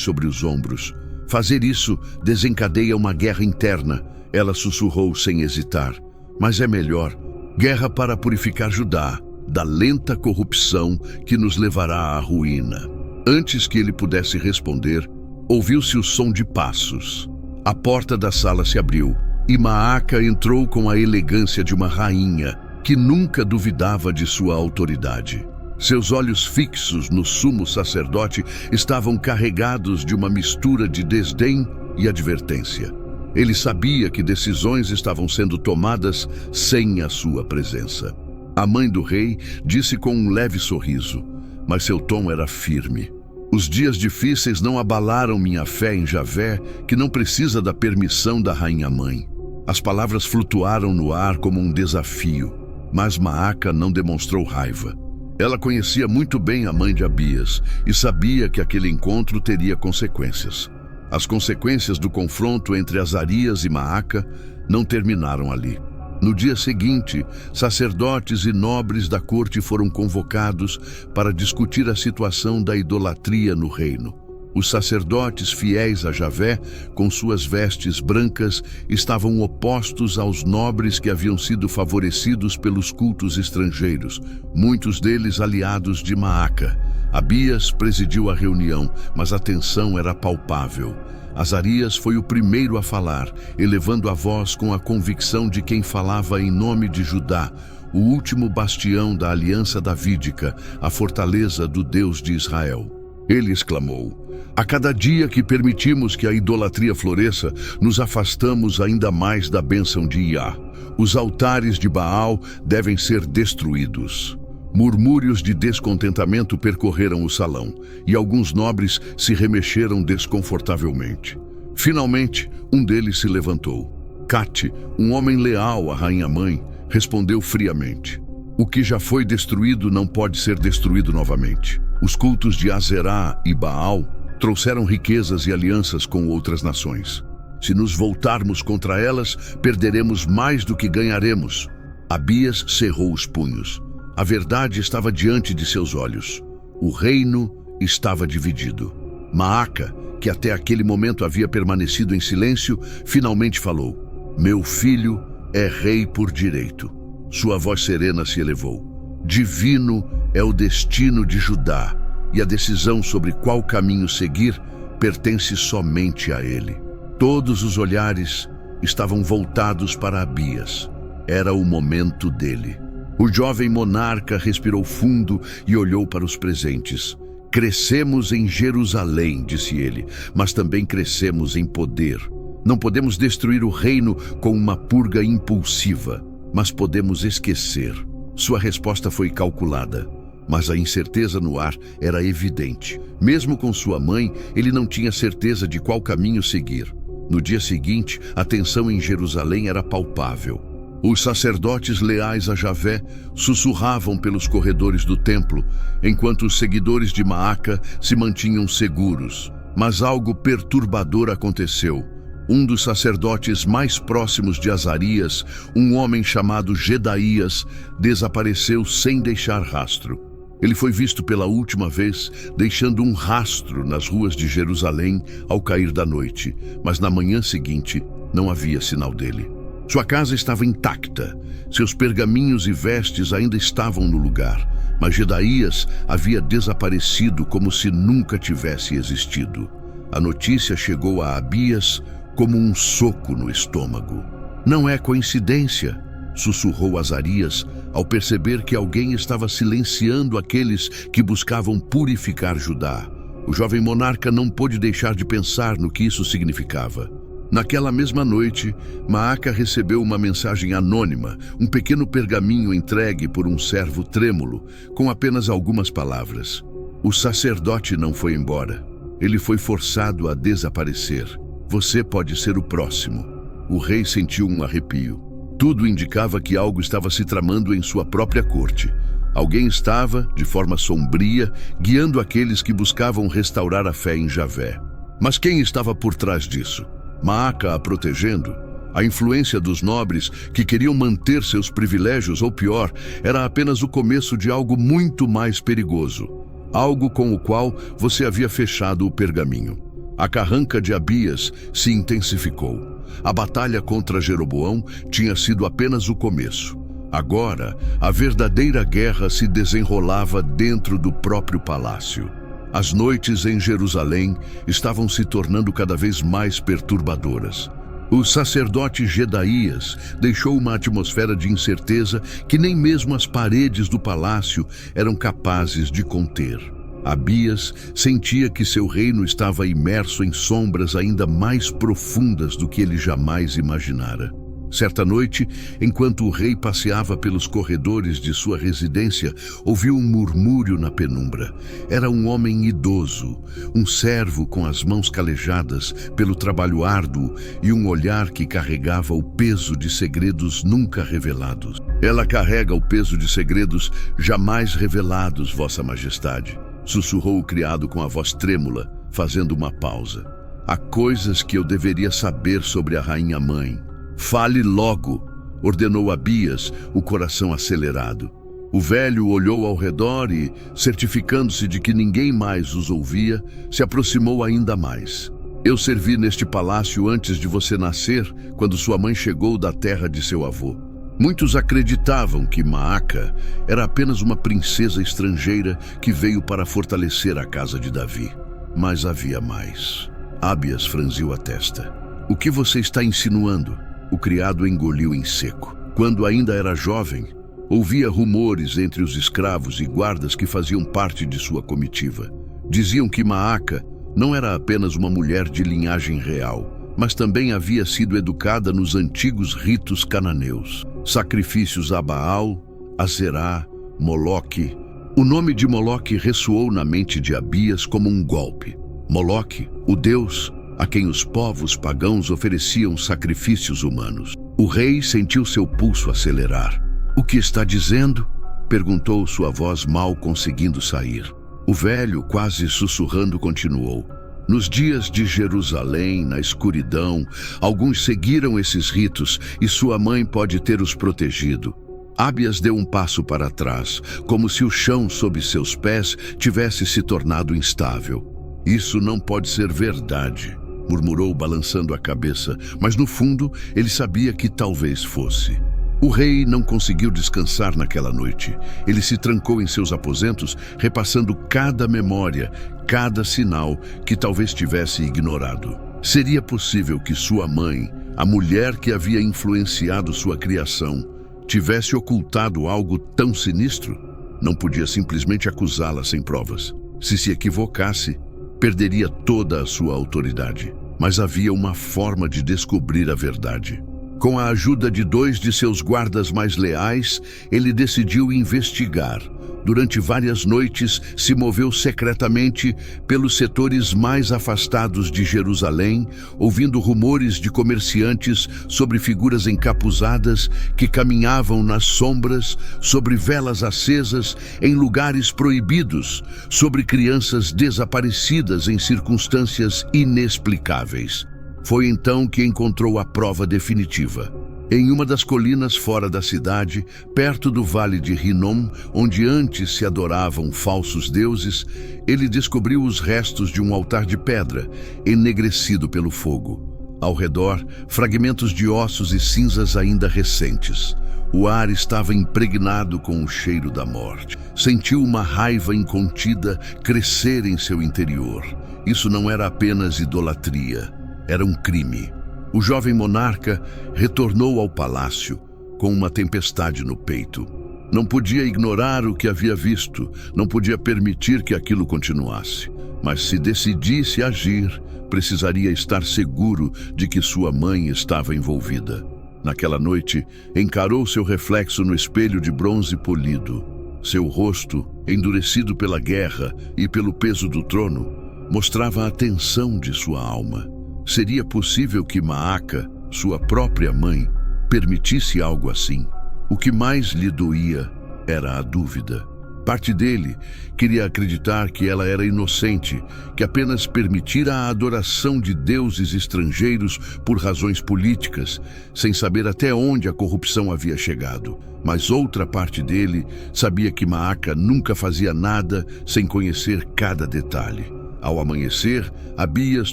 sobre os ombros. Fazer isso desencadeia uma guerra interna. Ela sussurrou sem hesitar. Mas é melhor. Guerra para purificar Judá da lenta corrupção que nos levará à ruína. Antes que ele pudesse responder, ouviu-se o som de passos. A porta da sala se abriu e Maaca entrou com a elegância de uma rainha que nunca duvidava de sua autoridade. Seus olhos fixos no sumo sacerdote estavam carregados de uma mistura de desdém e advertência. Ele sabia que decisões estavam sendo tomadas sem a sua presença. A mãe do rei disse com um leve sorriso, mas seu tom era firme. Os dias difíceis não abalaram minha fé em Javé, que não precisa da permissão da rainha-mãe. As palavras flutuaram no ar como um desafio, mas Maaca não demonstrou raiva. Ela conhecia muito bem a mãe de Abias e sabia que aquele encontro teria consequências. As consequências do confronto entre Azarias e Maaca não terminaram ali. No dia seguinte, sacerdotes e nobres da corte foram convocados para discutir a situação da idolatria no reino. Os sacerdotes fiéis a Javé, com suas vestes brancas, estavam opostos aos nobres que haviam sido favorecidos pelos cultos estrangeiros, muitos deles aliados de Maaca. Abias presidiu a reunião, mas a tensão era palpável. Azarias foi o primeiro a falar, elevando a voz com a convicção de quem falava em nome de Judá, o último bastião da aliança davídica, a fortaleza do Deus de Israel. Ele exclamou: a cada dia que permitimos que a idolatria floresça, nos afastamos ainda mais da bênção de Iá. Os altares de Baal devem ser destruídos. Murmúrios de descontentamento percorreram o salão, e alguns nobres se remexeram desconfortavelmente. Finalmente, um deles se levantou. Cate, um homem leal à rainha-mãe, respondeu friamente: o que já foi destruído não pode ser destruído novamente. Os cultos de Azerá e Baal trouxeram riquezas e alianças com outras nações. Se nos voltarmos contra elas, perderemos mais do que ganharemos. Abias cerrou os punhos. A verdade estava diante de seus olhos. O reino estava dividido. Maaca, que até aquele momento havia permanecido em silêncio, finalmente falou: meu filho é rei por direito. Sua voz serena se elevou. Divino é o destino de Judá, e a decisão sobre qual caminho seguir pertence somente a ele. Todos os olhares estavam voltados para Abias. Era o momento dele. O jovem monarca respirou fundo e olhou para os presentes. Crescemos em Jerusalém, disse ele, mas também crescemos em poder. Não podemos destruir o reino com uma purga impulsiva, mas podemos esquecer. Sua resposta foi calculada, mas a incerteza no ar era evidente. Mesmo com sua mãe, ele não tinha certeza de qual caminho seguir. No dia seguinte, a tensão em Jerusalém era palpável. Os sacerdotes leais a Javé sussurravam pelos corredores do templo, enquanto os seguidores de Maaca se mantinham seguros. Mas algo perturbador aconteceu. Um dos sacerdotes mais próximos de Azarias, um homem chamado Gedaías, desapareceu sem deixar rastro. Ele foi visto pela última vez deixando um rastro nas ruas de Jerusalém ao cair da noite, mas na manhã seguinte não havia sinal dele. Sua casa estava intacta, seus pergaminhos e vestes ainda estavam no lugar, mas Gedaías havia desaparecido como se nunca tivesse existido. A notícia chegou a Abias como um soco no estômago. Não é coincidência, sussurrou Azarias ao perceber que alguém estava silenciando aqueles que buscavam purificar Judá. O jovem monarca não pôde deixar de pensar no que isso significava. Naquela mesma noite, Maaca recebeu uma mensagem anônima, um pequeno pergaminho entregue por um servo trêmulo, com apenas algumas palavras. O sacerdote não foi embora. Ele foi forçado a desaparecer. Você pode ser o próximo. O rei sentiu um arrepio. Tudo indicava que algo estava se tramando em sua própria corte. Alguém estava, de forma sombria, guiando aqueles que buscavam restaurar a fé em Javé. Mas quem estava por trás disso? Maaca a protegendo? A influência dos nobres que queriam manter seus privilégios, ou pior, era apenas o começo de algo muito mais perigoso. Algo com o qual você havia fechado o pergaminho. A carranca de Abias se intensificou. A batalha contra Jeroboão tinha sido apenas o começo. Agora, a verdadeira guerra se desenrolava dentro do próprio palácio. As noites em Jerusalém estavam se tornando cada vez mais perturbadoras. O sacerdote Jedaías deixou uma atmosfera de incerteza que nem mesmo as paredes do palácio eram capazes de conter. Abias sentia que seu reino estava imerso em sombras ainda mais profundas do que ele jamais imaginara. Certa noite, enquanto o rei passeava pelos corredores de sua residência, ouviu um murmúrio na penumbra. Era um homem idoso, um servo com as mãos calejadas pelo trabalho árduo e um olhar que carregava o peso de segredos nunca revelados. Ela carrega o peso de segredos jamais revelados, Vossa Majestade, sussurrou o criado com a voz trêmula, fazendo uma pausa. Há coisas que eu deveria saber sobre a rainha-mãe. Fale logo, ordenou Abias, o coração acelerado. O velho olhou ao redor e, certificando-se de que ninguém mais os ouvia, se aproximou ainda mais. Eu servi neste palácio antes de você nascer, quando sua mãe chegou da terra de seu avô. Muitos acreditavam que Maaca era apenas uma princesa estrangeira que veio para fortalecer a casa de Davi. Mas havia mais. Abias franziu a testa. O que você está insinuando? O criado engoliu em seco. Quando ainda era jovem, ouvia rumores entre os escravos e guardas que faziam parte de sua comitiva. Diziam que Maaca não era apenas uma mulher de linhagem real, mas também havia sido educada nos antigos ritos cananeus. Sacrifícios a Baal, Azerá, Moloque. O nome de Moloque ressoou na mente de Abias como um golpe. Moloque, o deus a quem os povos pagãos ofereciam sacrifícios humanos. O rei sentiu seu pulso acelerar. O que está dizendo? Perguntou sua voz mal conseguindo sair. O velho, quase sussurrando, continuou. Nos dias de Jerusalém, na escuridão, alguns seguiram esses ritos e sua mãe pode ter os protegido. Abias deu um passo para trás, como se o chão sob seus pés tivesse se tornado instável. Isso não pode ser verdade, murmurou balançando a cabeça, mas no fundo ele sabia que talvez fosse. O rei não conseguiu descansar naquela noite. Ele se trancou em seus aposentos, repassando cada memória, cada sinal que talvez tivesse ignorado. Seria possível que sua mãe, a mulher que havia influenciado sua criação, tivesse ocultado algo tão sinistro? Não podia simplesmente acusá-la sem provas. Se equivocasse, perderia toda a sua autoridade. Mas havia uma forma de descobrir a verdade. Com a ajuda de 2 de seus guardas mais leais, ele decidiu investigar. Durante várias noites, se moveu secretamente pelos setores mais afastados de Jerusalém, ouvindo rumores de comerciantes sobre figuras encapuzadas que caminhavam nas sombras, sobre velas acesas em lugares proibidos, sobre crianças desaparecidas em circunstâncias inexplicáveis. Foi então que encontrou a prova definitiva. Em uma das colinas fora da cidade, perto do vale de Rinom, onde antes se adoravam falsos deuses, ele descobriu os restos de um altar de pedra, enegrecido pelo fogo. Ao redor, fragmentos de ossos e cinzas ainda recentes. O ar estava impregnado com o cheiro da morte. Sentiu uma raiva incontida crescer em seu interior. Isso não era apenas idolatria, era um crime. O jovem monarca retornou ao palácio com uma tempestade no peito. Não podia ignorar o que havia visto, não podia permitir que aquilo continuasse. Mas se decidisse agir, precisaria estar seguro de que sua mãe estava envolvida. Naquela noite, encarou seu reflexo no espelho de bronze polido. Seu rosto, endurecido pela guerra e pelo peso do trono, mostrava a tensão de sua alma. Seria possível que Maaca, sua própria mãe, permitisse algo assim. O que mais lhe doía era a dúvida. Parte dele queria acreditar que ela era inocente, que apenas permitira a adoração de deuses estrangeiros por razões políticas, sem saber até onde a corrupção havia chegado. Mas outra parte dele sabia que Maaka nunca fazia nada sem conhecer cada detalhe. Ao amanhecer, Abias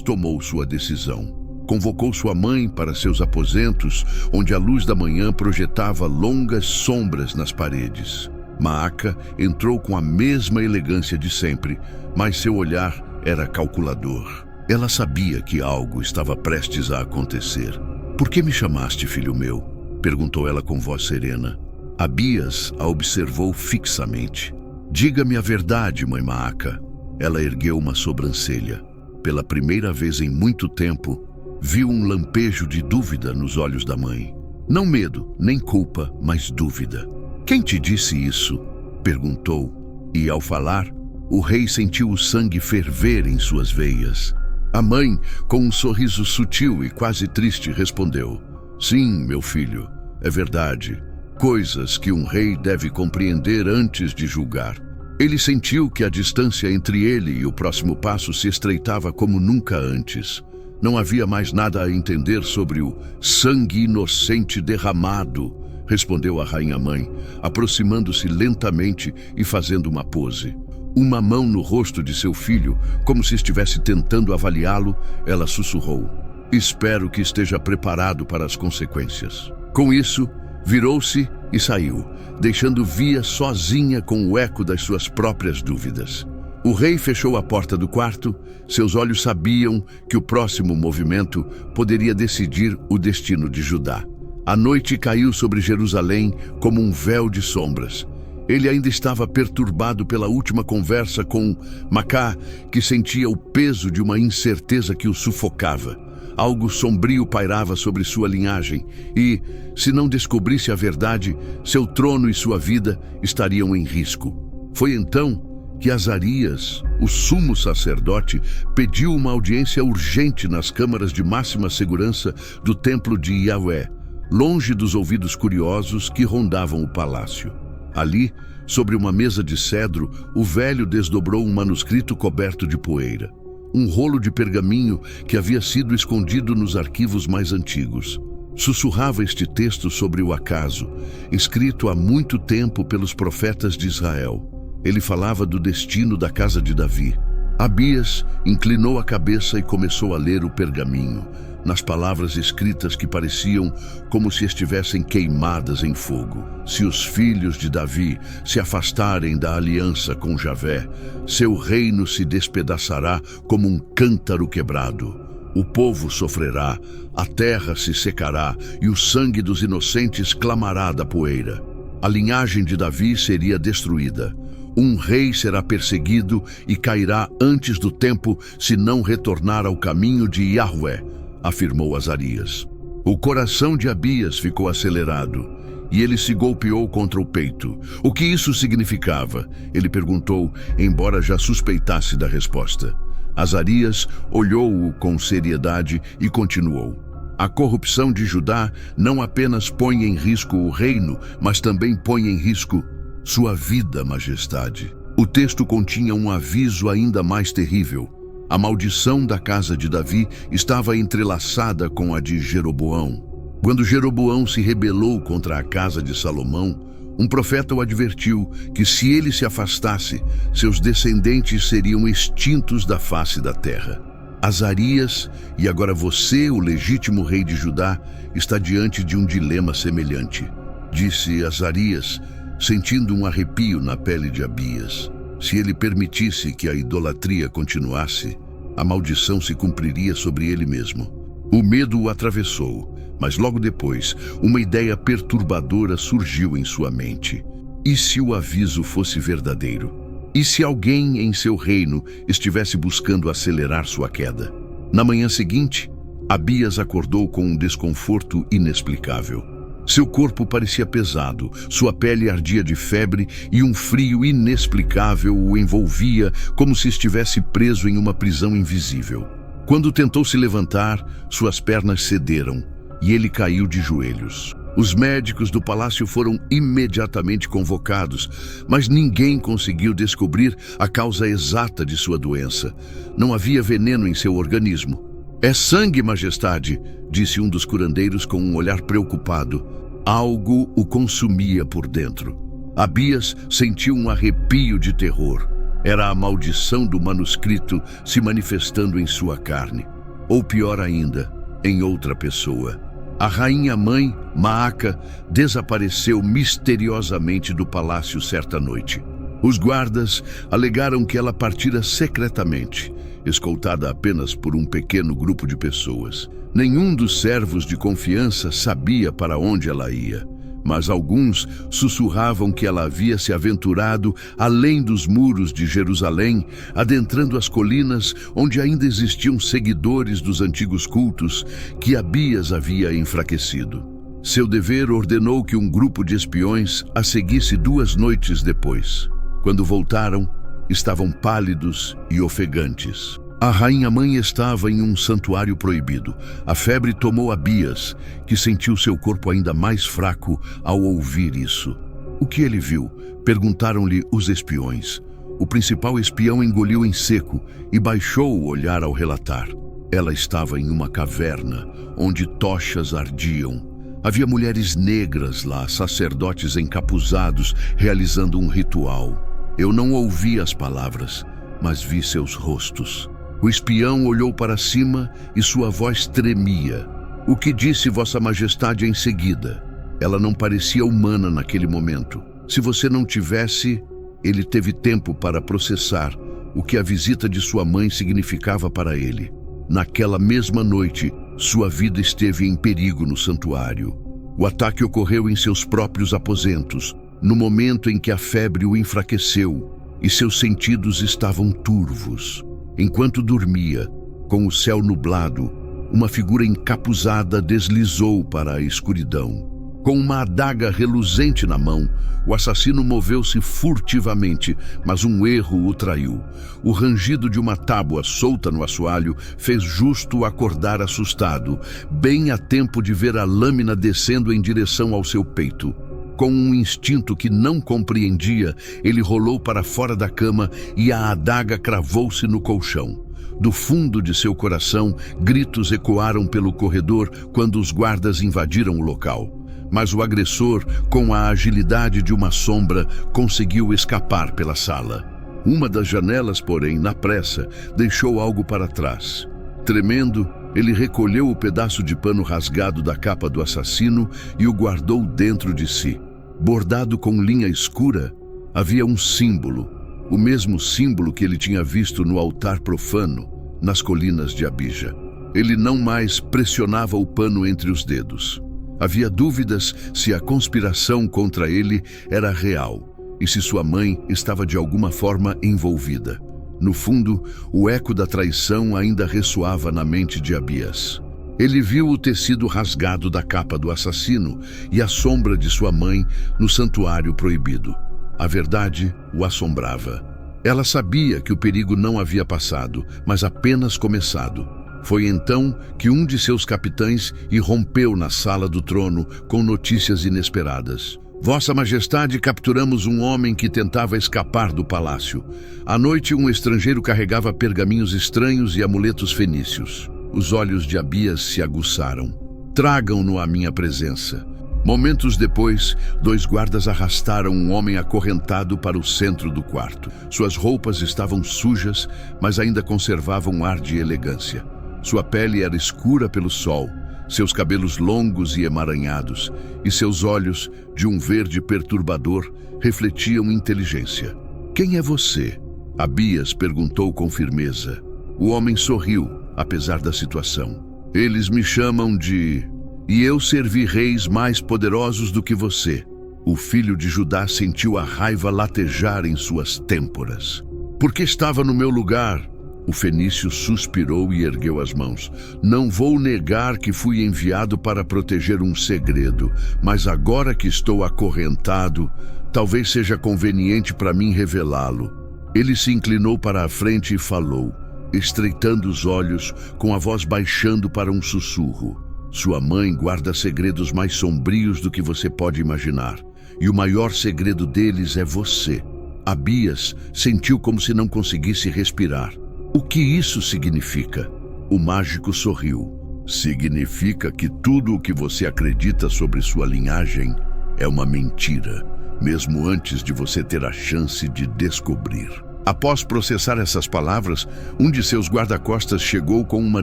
tomou sua decisão. Convocou sua mãe para seus aposentos, onde a luz da manhã projetava longas sombras nas paredes. Maaka entrou com a mesma elegância de sempre, mas seu olhar era calculador. Ela sabia que algo estava prestes a acontecer. "Por que me chamaste, filho meu?" perguntou ela com voz serena. Abias a observou fixamente. "Diga-me a verdade, mãe Maaka." Ela ergueu uma sobrancelha. Pela primeira vez em muito tempo, viu um lampejo de dúvida nos olhos da mãe. Não medo, nem culpa, mas dúvida. "Quem te disse isso?" perguntou, e ao falar, o rei sentiu o sangue ferver em suas veias. A mãe, com um sorriso sutil e quase triste, respondeu: "Sim, meu filho, é verdade. Coisas que um rei deve compreender antes de julgar." Ele sentiu que a distância entre ele e o próximo passo se estreitava como nunca antes. Não havia mais nada a entender sobre o sangue inocente derramado, respondeu a rainha-mãe, aproximando-se lentamente e fazendo uma pose. Uma mão no rosto de seu filho, como se estivesse tentando avaliá-lo, ela sussurrou: "Espero que esteja preparado para as consequências." Com isso, virou-se e saiu, deixando Via sozinha com o eco das suas próprias dúvidas. O rei fechou a porta do quarto. Seus olhos sabiam que o próximo movimento poderia decidir o destino de Judá. A noite caiu sobre Jerusalém como um véu de sombras. Ele ainda estava perturbado pela última conversa com Macá, que sentia o peso de uma incerteza que o sufocava. Algo sombrio pairava sobre sua linhagem e, se não descobrisse a verdade, seu trono e sua vida estariam em risco. Foi então que Azarias, o sumo sacerdote, pediu uma audiência urgente nas câmaras de máxima segurança do templo de Yahvé, longe dos ouvidos curiosos que rondavam o palácio. Ali, sobre uma mesa de cedro, o velho desdobrou um manuscrito coberto de poeira. Um rolo de pergaminho que havia sido escondido nos arquivos mais antigos. Sussurrava este texto sobre o acaso, escrito há muito tempo pelos profetas de Israel. Ele falava do destino da casa de Davi. Abias inclinou a cabeça e começou a ler o pergaminho, nas palavras escritas que pareciam como se estivessem queimadas em fogo. Se os filhos de Davi se afastarem da aliança com Javé, seu reino se despedaçará como um cântaro quebrado. O povo sofrerá, a terra se secará e o sangue dos inocentes clamará da poeira. A linhagem de Davi seria destruída. Um rei será perseguido e cairá antes do tempo se não retornar ao caminho de Yahvé, afirmou Azarias. O coração de Abias ficou acelerado e ele se golpeou contra o peito. O que isso significava? Ele perguntou, embora já suspeitasse da resposta. Azarias olhou-o com seriedade e continuou. A corrupção de Judá não apenas põe em risco o reino, mas também põe em risco sua vida, majestade. O texto continha um aviso ainda mais terrível. A maldição da casa de Davi estava entrelaçada com a de Jeroboão. Quando Jeroboão se rebelou contra a casa de Salomão, um profeta o advertiu que se ele se afastasse, seus descendentes seriam extintos da face da terra. Azarias, e agora você, o legítimo rei de Judá, está diante de um dilema semelhante, disse Azarias, sentindo um arrepio na pele de Abias. Se ele permitisse que a idolatria continuasse, a maldição se cumpriria sobre ele mesmo. O medo o atravessou, mas logo depois, uma ideia perturbadora surgiu em sua mente. E se o aviso fosse verdadeiro? E se alguém em seu reino estivesse buscando acelerar sua queda? Na manhã seguinte, Abias acordou com um desconforto inexplicável. Seu corpo parecia pesado, sua pele ardia de febre e um frio inexplicável o envolvia como se estivesse preso em uma prisão invisível. Quando tentou se levantar, suas pernas cederam e ele caiu de joelhos. Os médicos do palácio foram imediatamente convocados, mas ninguém conseguiu descobrir a causa exata de sua doença. Não havia veneno em seu organismo. "É sangue, majestade", disse um dos curandeiros com um olhar preocupado. Algo o consumia por dentro. Abias sentiu um arrepio de terror. Era a maldição do manuscrito se manifestando em sua carne. Ou pior ainda, em outra pessoa. A rainha-mãe, Maaca, desapareceu misteriosamente do palácio certa noite. Os guardas alegaram que ela partira secretamente, escoltada apenas por um pequeno grupo de pessoas. Nenhum dos servos de confiança sabia para onde ela ia, mas alguns sussurravam que ela havia se aventurado além dos muros de Jerusalém, adentrando as colinas onde ainda existiam seguidores dos antigos cultos que Abias havia enfraquecido. Seu dever ordenou que um grupo de espiões a seguisse 2 noites depois. Quando voltaram, estavam pálidos e ofegantes. A rainha-mãe estava em um santuário proibido. A febre tomou Abias, que sentiu seu corpo ainda mais fraco ao ouvir isso. "O que ele viu?", perguntaram-lhe os espiões. O principal espião engoliu em seco e baixou o olhar ao relatar. Ela estava em uma caverna, onde tochas ardiam. Havia mulheres negras lá, sacerdotes encapuzados, realizando um ritual. Eu não ouvi as palavras, mas vi seus rostos. O espião olhou para cima e sua voz tremia. "O que disse Vossa Majestade em seguida?" Ela não parecia humana naquele momento. Se você não tivesse, ele teve tempo para processar o que a visita de sua mãe significava para ele. Naquela mesma noite, sua vida esteve em perigo no santuário. O ataque ocorreu em seus próprios aposentos, no momento em que a febre o enfraqueceu e seus sentidos estavam turvos. Enquanto dormia, com o céu nublado, uma figura encapuzada deslizou para a escuridão. Com uma adaga reluzente na mão, o assassino moveu-se furtivamente, mas um erro o traiu. O rangido de uma tábua solta no assoalho fez Justo acordar assustado, bem a tempo de ver a lâmina descendo em direção ao seu peito. Com um instinto que não compreendia, ele rolou para fora da cama e a adaga cravou-se no colchão. Do fundo de seu coração, gritos ecoaram pelo corredor quando os guardas invadiram o local. Mas o agressor, com a agilidade de uma sombra, conseguiu escapar pela sala. Uma das janelas, porém, na pressa, deixou algo para trás. Tremendo, ele recolheu o pedaço de pano rasgado da capa do assassino e o guardou dentro de si. Bordado com linha escura, havia um símbolo, o mesmo símbolo que ele tinha visto no altar profano, nas colinas de Abija. Ele não mais pressionava o pano entre os dedos. Havia dúvidas se a conspiração contra ele era real e se sua mãe estava de alguma forma envolvida. No fundo, o eco da traição ainda ressoava na mente de Abias. Ele viu o tecido rasgado da capa do assassino e a sombra de sua mãe no santuário proibido. A verdade o assombrava. Ela sabia que o perigo não havia passado, mas apenas começado. Foi então que um de seus capitães irrompeu na sala do trono com notícias inesperadas. "Vossa Majestade, capturamos um homem que tentava escapar do palácio. À noite, um estrangeiro carregava pergaminhos estranhos e amuletos fenícios." Os olhos de Abias se aguçaram. "Tragam-no à minha presença." Momentos depois, 2 guardas arrastaram um homem acorrentado para o centro do quarto. Suas roupas estavam sujas, mas ainda conservavam um ar de elegância. Sua pele era escura pelo sol, seus cabelos longos e emaranhados, e seus olhos, de um verde perturbador, refletiam inteligência. "Quem é você?" Abias perguntou com firmeza. O homem sorriu, apesar da situação. "Eles me chamam de... E eu servi reis mais poderosos do que você." O filho de Judá sentiu a raiva latejar em suas têmporas. "Por que estava no meu lugar?" O fenício suspirou e ergueu as mãos. "Não vou negar que fui enviado para proteger um segredo, mas agora que estou acorrentado, talvez seja conveniente para mim revelá-lo." Ele se inclinou para a frente e falou, estreitando os olhos, com a voz baixando para um sussurro. Sua mãe guarda segredos mais sombrios do que você pode imaginar, e o maior segredo deles é você. Abias sentiu como se não conseguisse respirar. O que isso significa? O mágico sorriu. Significa que tudo o que você acredita sobre sua linhagem é uma mentira, mesmo antes de você ter a chance de descobrir. Após processar essas palavras, um de seus guarda-costas chegou com uma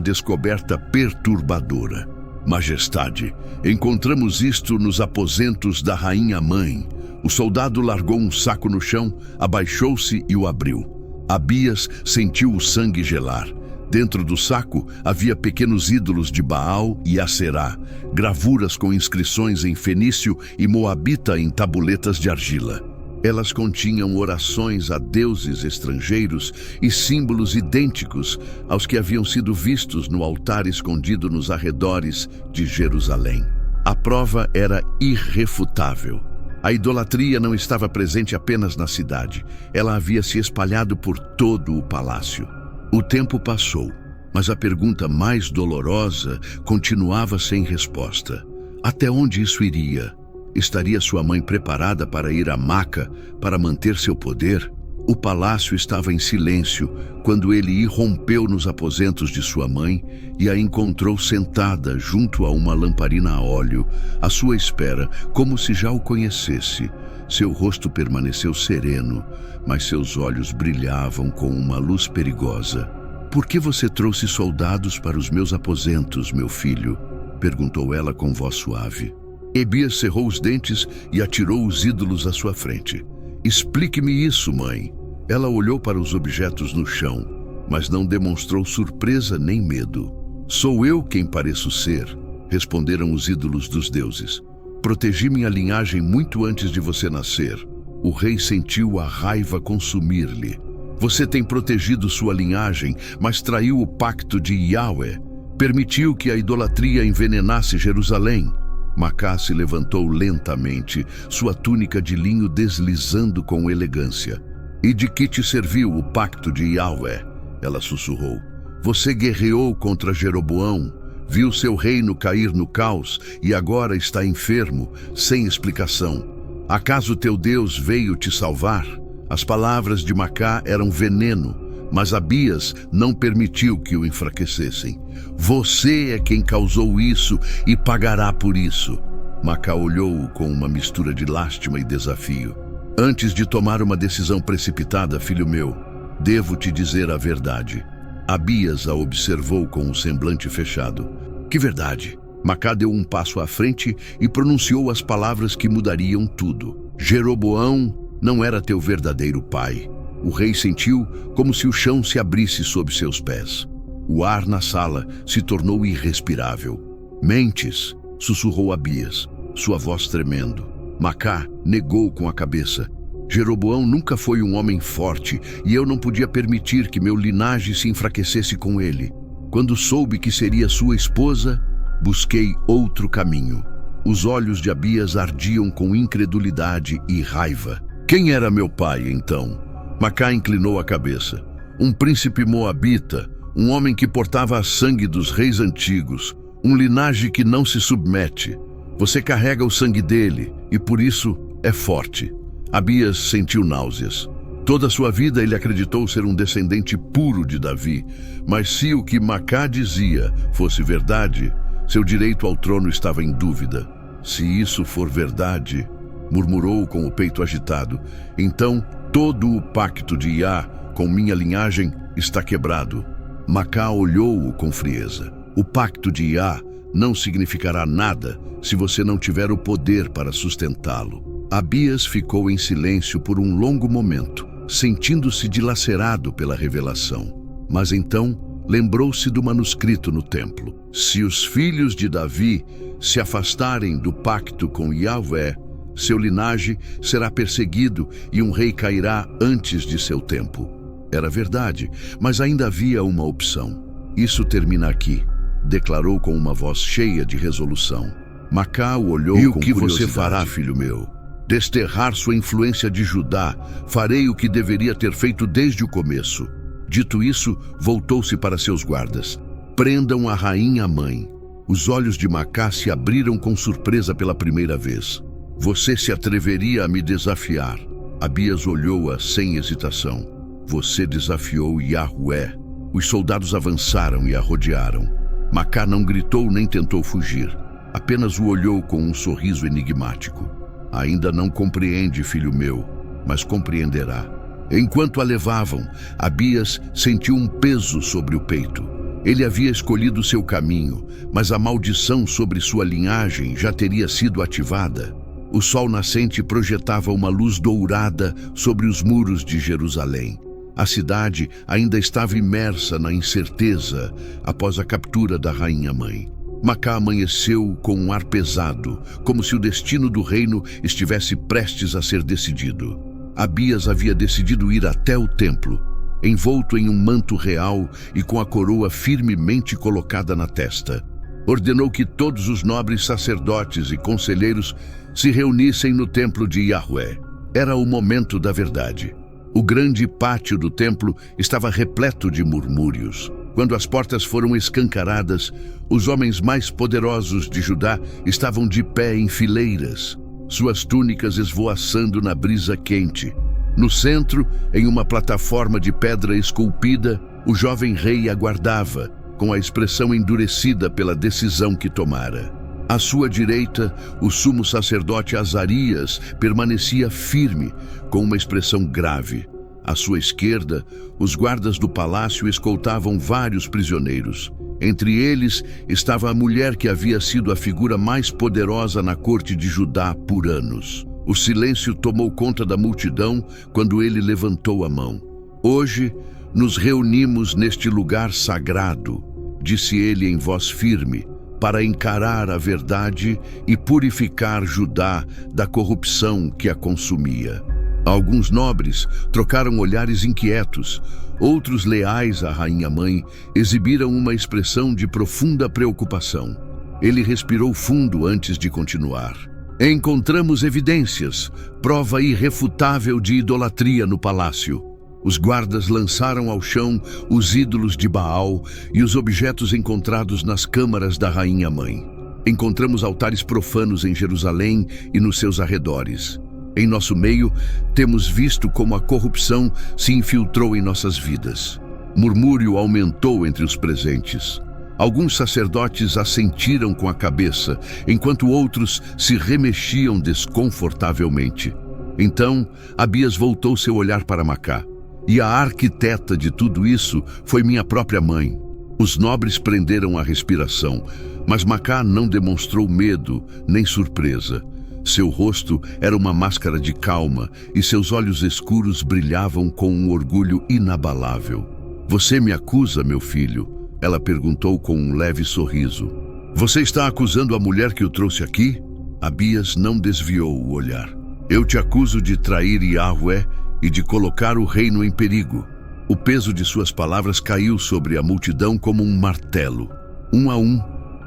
descoberta perturbadora. Majestade, encontramos isto nos aposentos da Rainha Mãe. O soldado largou um saco no chão, abaixou-se e o abriu. Abias sentiu o sangue gelar. Dentro do saco havia pequenos ídolos de Baal e Aserá, gravuras com inscrições em fenício e moabita em tabuletas de argila. Elas continham orações a deuses estrangeiros e símbolos idênticos aos que haviam sido vistos no altar escondido nos arredores de Jerusalém. A prova era irrefutável. A idolatria não estava presente apenas na cidade, ela havia se espalhado por todo o palácio. O tempo passou, mas a pergunta mais dolorosa continuava sem resposta. Até onde isso iria? Estaria sua mãe preparada para ir a Maca para manter seu poder? O palácio estava em silêncio quando ele irrompeu nos aposentos de sua mãe e a encontrou sentada junto a uma lamparina a óleo, à sua espera, como se já o conhecesse. Seu rosto permaneceu sereno, mas seus olhos brilhavam com uma luz perigosa. "Por que você trouxe soldados para os meus aposentos, meu filho?" perguntou ela com voz suave. Abias cerrou os dentes e atirou os ídolos à sua frente. "Explique-me isso, mãe." Ela olhou para os objetos no chão, mas não demonstrou surpresa nem medo. "Sou eu quem pareço ser", responderam os ídolos dos deuses. "Protegi minha linhagem muito antes de você nascer." O rei sentiu a raiva consumir-lhe. "Você tem protegido sua linhagem, mas traiu o pacto de Yahweh. Permitiu que a idolatria envenenasse Jerusalém." Macá se levantou lentamente, sua túnica de linho deslizando com elegância. "E de que te serviu o pacto de Yahweh?" ela sussurrou. "Você guerreou contra Jeroboão, viu seu reino cair no caos e agora está enfermo, sem explicação. Acaso teu Deus veio te salvar?" As palavras de Macá eram veneno, mas Abias não permitiu que o enfraquecessem. "Você é quem causou isso e pagará por isso." Macá olhou-o com uma mistura de lástima e desafio. "Antes de tomar uma decisão precipitada, filho meu, devo te dizer a verdade." Abias a observou com o semblante fechado. "Que verdade?" Macá deu um passo à frente e pronunciou as palavras que mudariam tudo. "Jeroboão não era teu verdadeiro pai." O rei sentiu como se o chão se abrisse sob seus pés. O ar na sala se tornou irrespirável. "Mentes", sussurrou Abias, sua voz tremendo. Macá negou com a cabeça. "Jeroboão nunca foi um homem forte e eu não podia permitir que meu linagem se enfraquecesse com ele. Quando soube que seria sua esposa, busquei outro caminho." Os olhos de Abias ardiam com incredulidade e raiva. "Quem era meu pai, então?" Macá inclinou a cabeça. "Um príncipe moabita, um homem que portava a sangue dos reis antigos, um linagem que não se submete. Você carrega o sangue dele e por isso é forte." Abias sentiu náuseas. Toda a sua vida ele acreditou ser um descendente puro de Davi, mas se o que Macá dizia fosse verdade, seu direito ao trono estava em dúvida. "Se isso for verdade", murmurou com o peito agitado, "então todo o pacto de Yah com minha linhagem está quebrado." Macá olhou-o com frieza. "O pacto de Yah não significará nada se você não tiver o poder para sustentá-lo." Abias ficou em silêncio por um longo momento, sentindo-se dilacerado pela revelação. Mas então lembrou-se do manuscrito no templo. "Se os filhos de Davi se afastarem do pacto com Yahweh, seu linagem será perseguido e um rei cairá antes de seu tempo." Era verdade, mas ainda havia uma opção. "Isso termina aqui", declarou com uma voz cheia de resolução. Macá o olhou com curiosidade. "E o que você fará, filho meu?" "Desterrar sua influência de Judá. Farei o que deveria ter feito desde o começo." Dito isso, voltou-se para seus guardas. "Prendam a rainha mãe." Os olhos de Macá se abriram com surpresa pela primeira vez. Você se atreveria a me desafiar? Abias olhou-a sem hesitação. Você desafiou Yahweh. Os soldados avançaram e a rodearam. Macá não gritou nem tentou fugir. Apenas o olhou com um sorriso enigmático. Ainda não compreende, filho meu, mas compreenderá. Enquanto a levavam, Abias sentiu um peso sobre o peito. Ele havia escolhido seu caminho, mas a maldição sobre sua linhagem já teria sido ativada. O sol nascente projetava uma luz dourada sobre os muros de Jerusalém. A cidade ainda estava imersa na incerteza após a captura da rainha-mãe. Macá amanheceu com um ar pesado, como se o destino do reino estivesse prestes a ser decidido. Abias havia decidido ir até o templo, envolto em um manto real e com a coroa firmemente colocada na testa. Ordenou que todos os nobres sacerdotes e conselheiros se reunissem no templo de Yahweh. Era o momento da verdade. O grande pátio do templo estava repleto de murmúrios. Quando as portas foram escancaradas, os homens mais poderosos de Judá estavam de pé em fileiras, suas túnicas esvoaçando na brisa quente. No centro, em uma plataforma de pedra esculpida, o jovem rei aguardava, com a expressão endurecida pela decisão que tomara. À sua direita, o sumo sacerdote Azarias permanecia firme, com uma expressão grave. À sua esquerda, os guardas do palácio escoltavam vários prisioneiros. Entre eles estava a mulher que havia sido a figura mais poderosa na corte de Judá por anos. O silêncio tomou conta da multidão quando ele levantou a mão. Hoje, nos reunimos neste lugar sagrado, disse ele em voz firme, para encarar a verdade e purificar Judá da corrupção que a consumia. Alguns nobres trocaram olhares inquietos, outros leais à rainha-mãe exibiram uma expressão de profunda preocupação. Ele respirou fundo antes de continuar. Encontramos evidências, prova irrefutável de idolatria no palácio. Os guardas lançaram ao chão os ídolos de Baal e os objetos encontrados nas câmaras da rainha-mãe. Encontramos altares profanos em Jerusalém e nos seus arredores. Em nosso meio, temos visto como a corrupção se infiltrou em nossas vidas. Murmúrio aumentou entre os presentes. Alguns sacerdotes assentiram com a cabeça, enquanto outros se remexiam desconfortavelmente. Então, Abias voltou seu olhar para Macá. E a arquiteta de tudo isso foi minha própria mãe. Os nobres prenderam a respiração, mas Macá não demonstrou medo nem surpresa. Seu rosto era uma máscara de calma e seus olhos escuros brilhavam com um orgulho inabalável. Você me acusa, meu filho? Ela perguntou com um leve sorriso. Você está acusando a mulher que o trouxe aqui? Abias não desviou o olhar. Eu te acuso de trair Yahweh e de colocar o reino em perigo. O peso de suas palavras caiu sobre a multidão como um martelo. Um a um,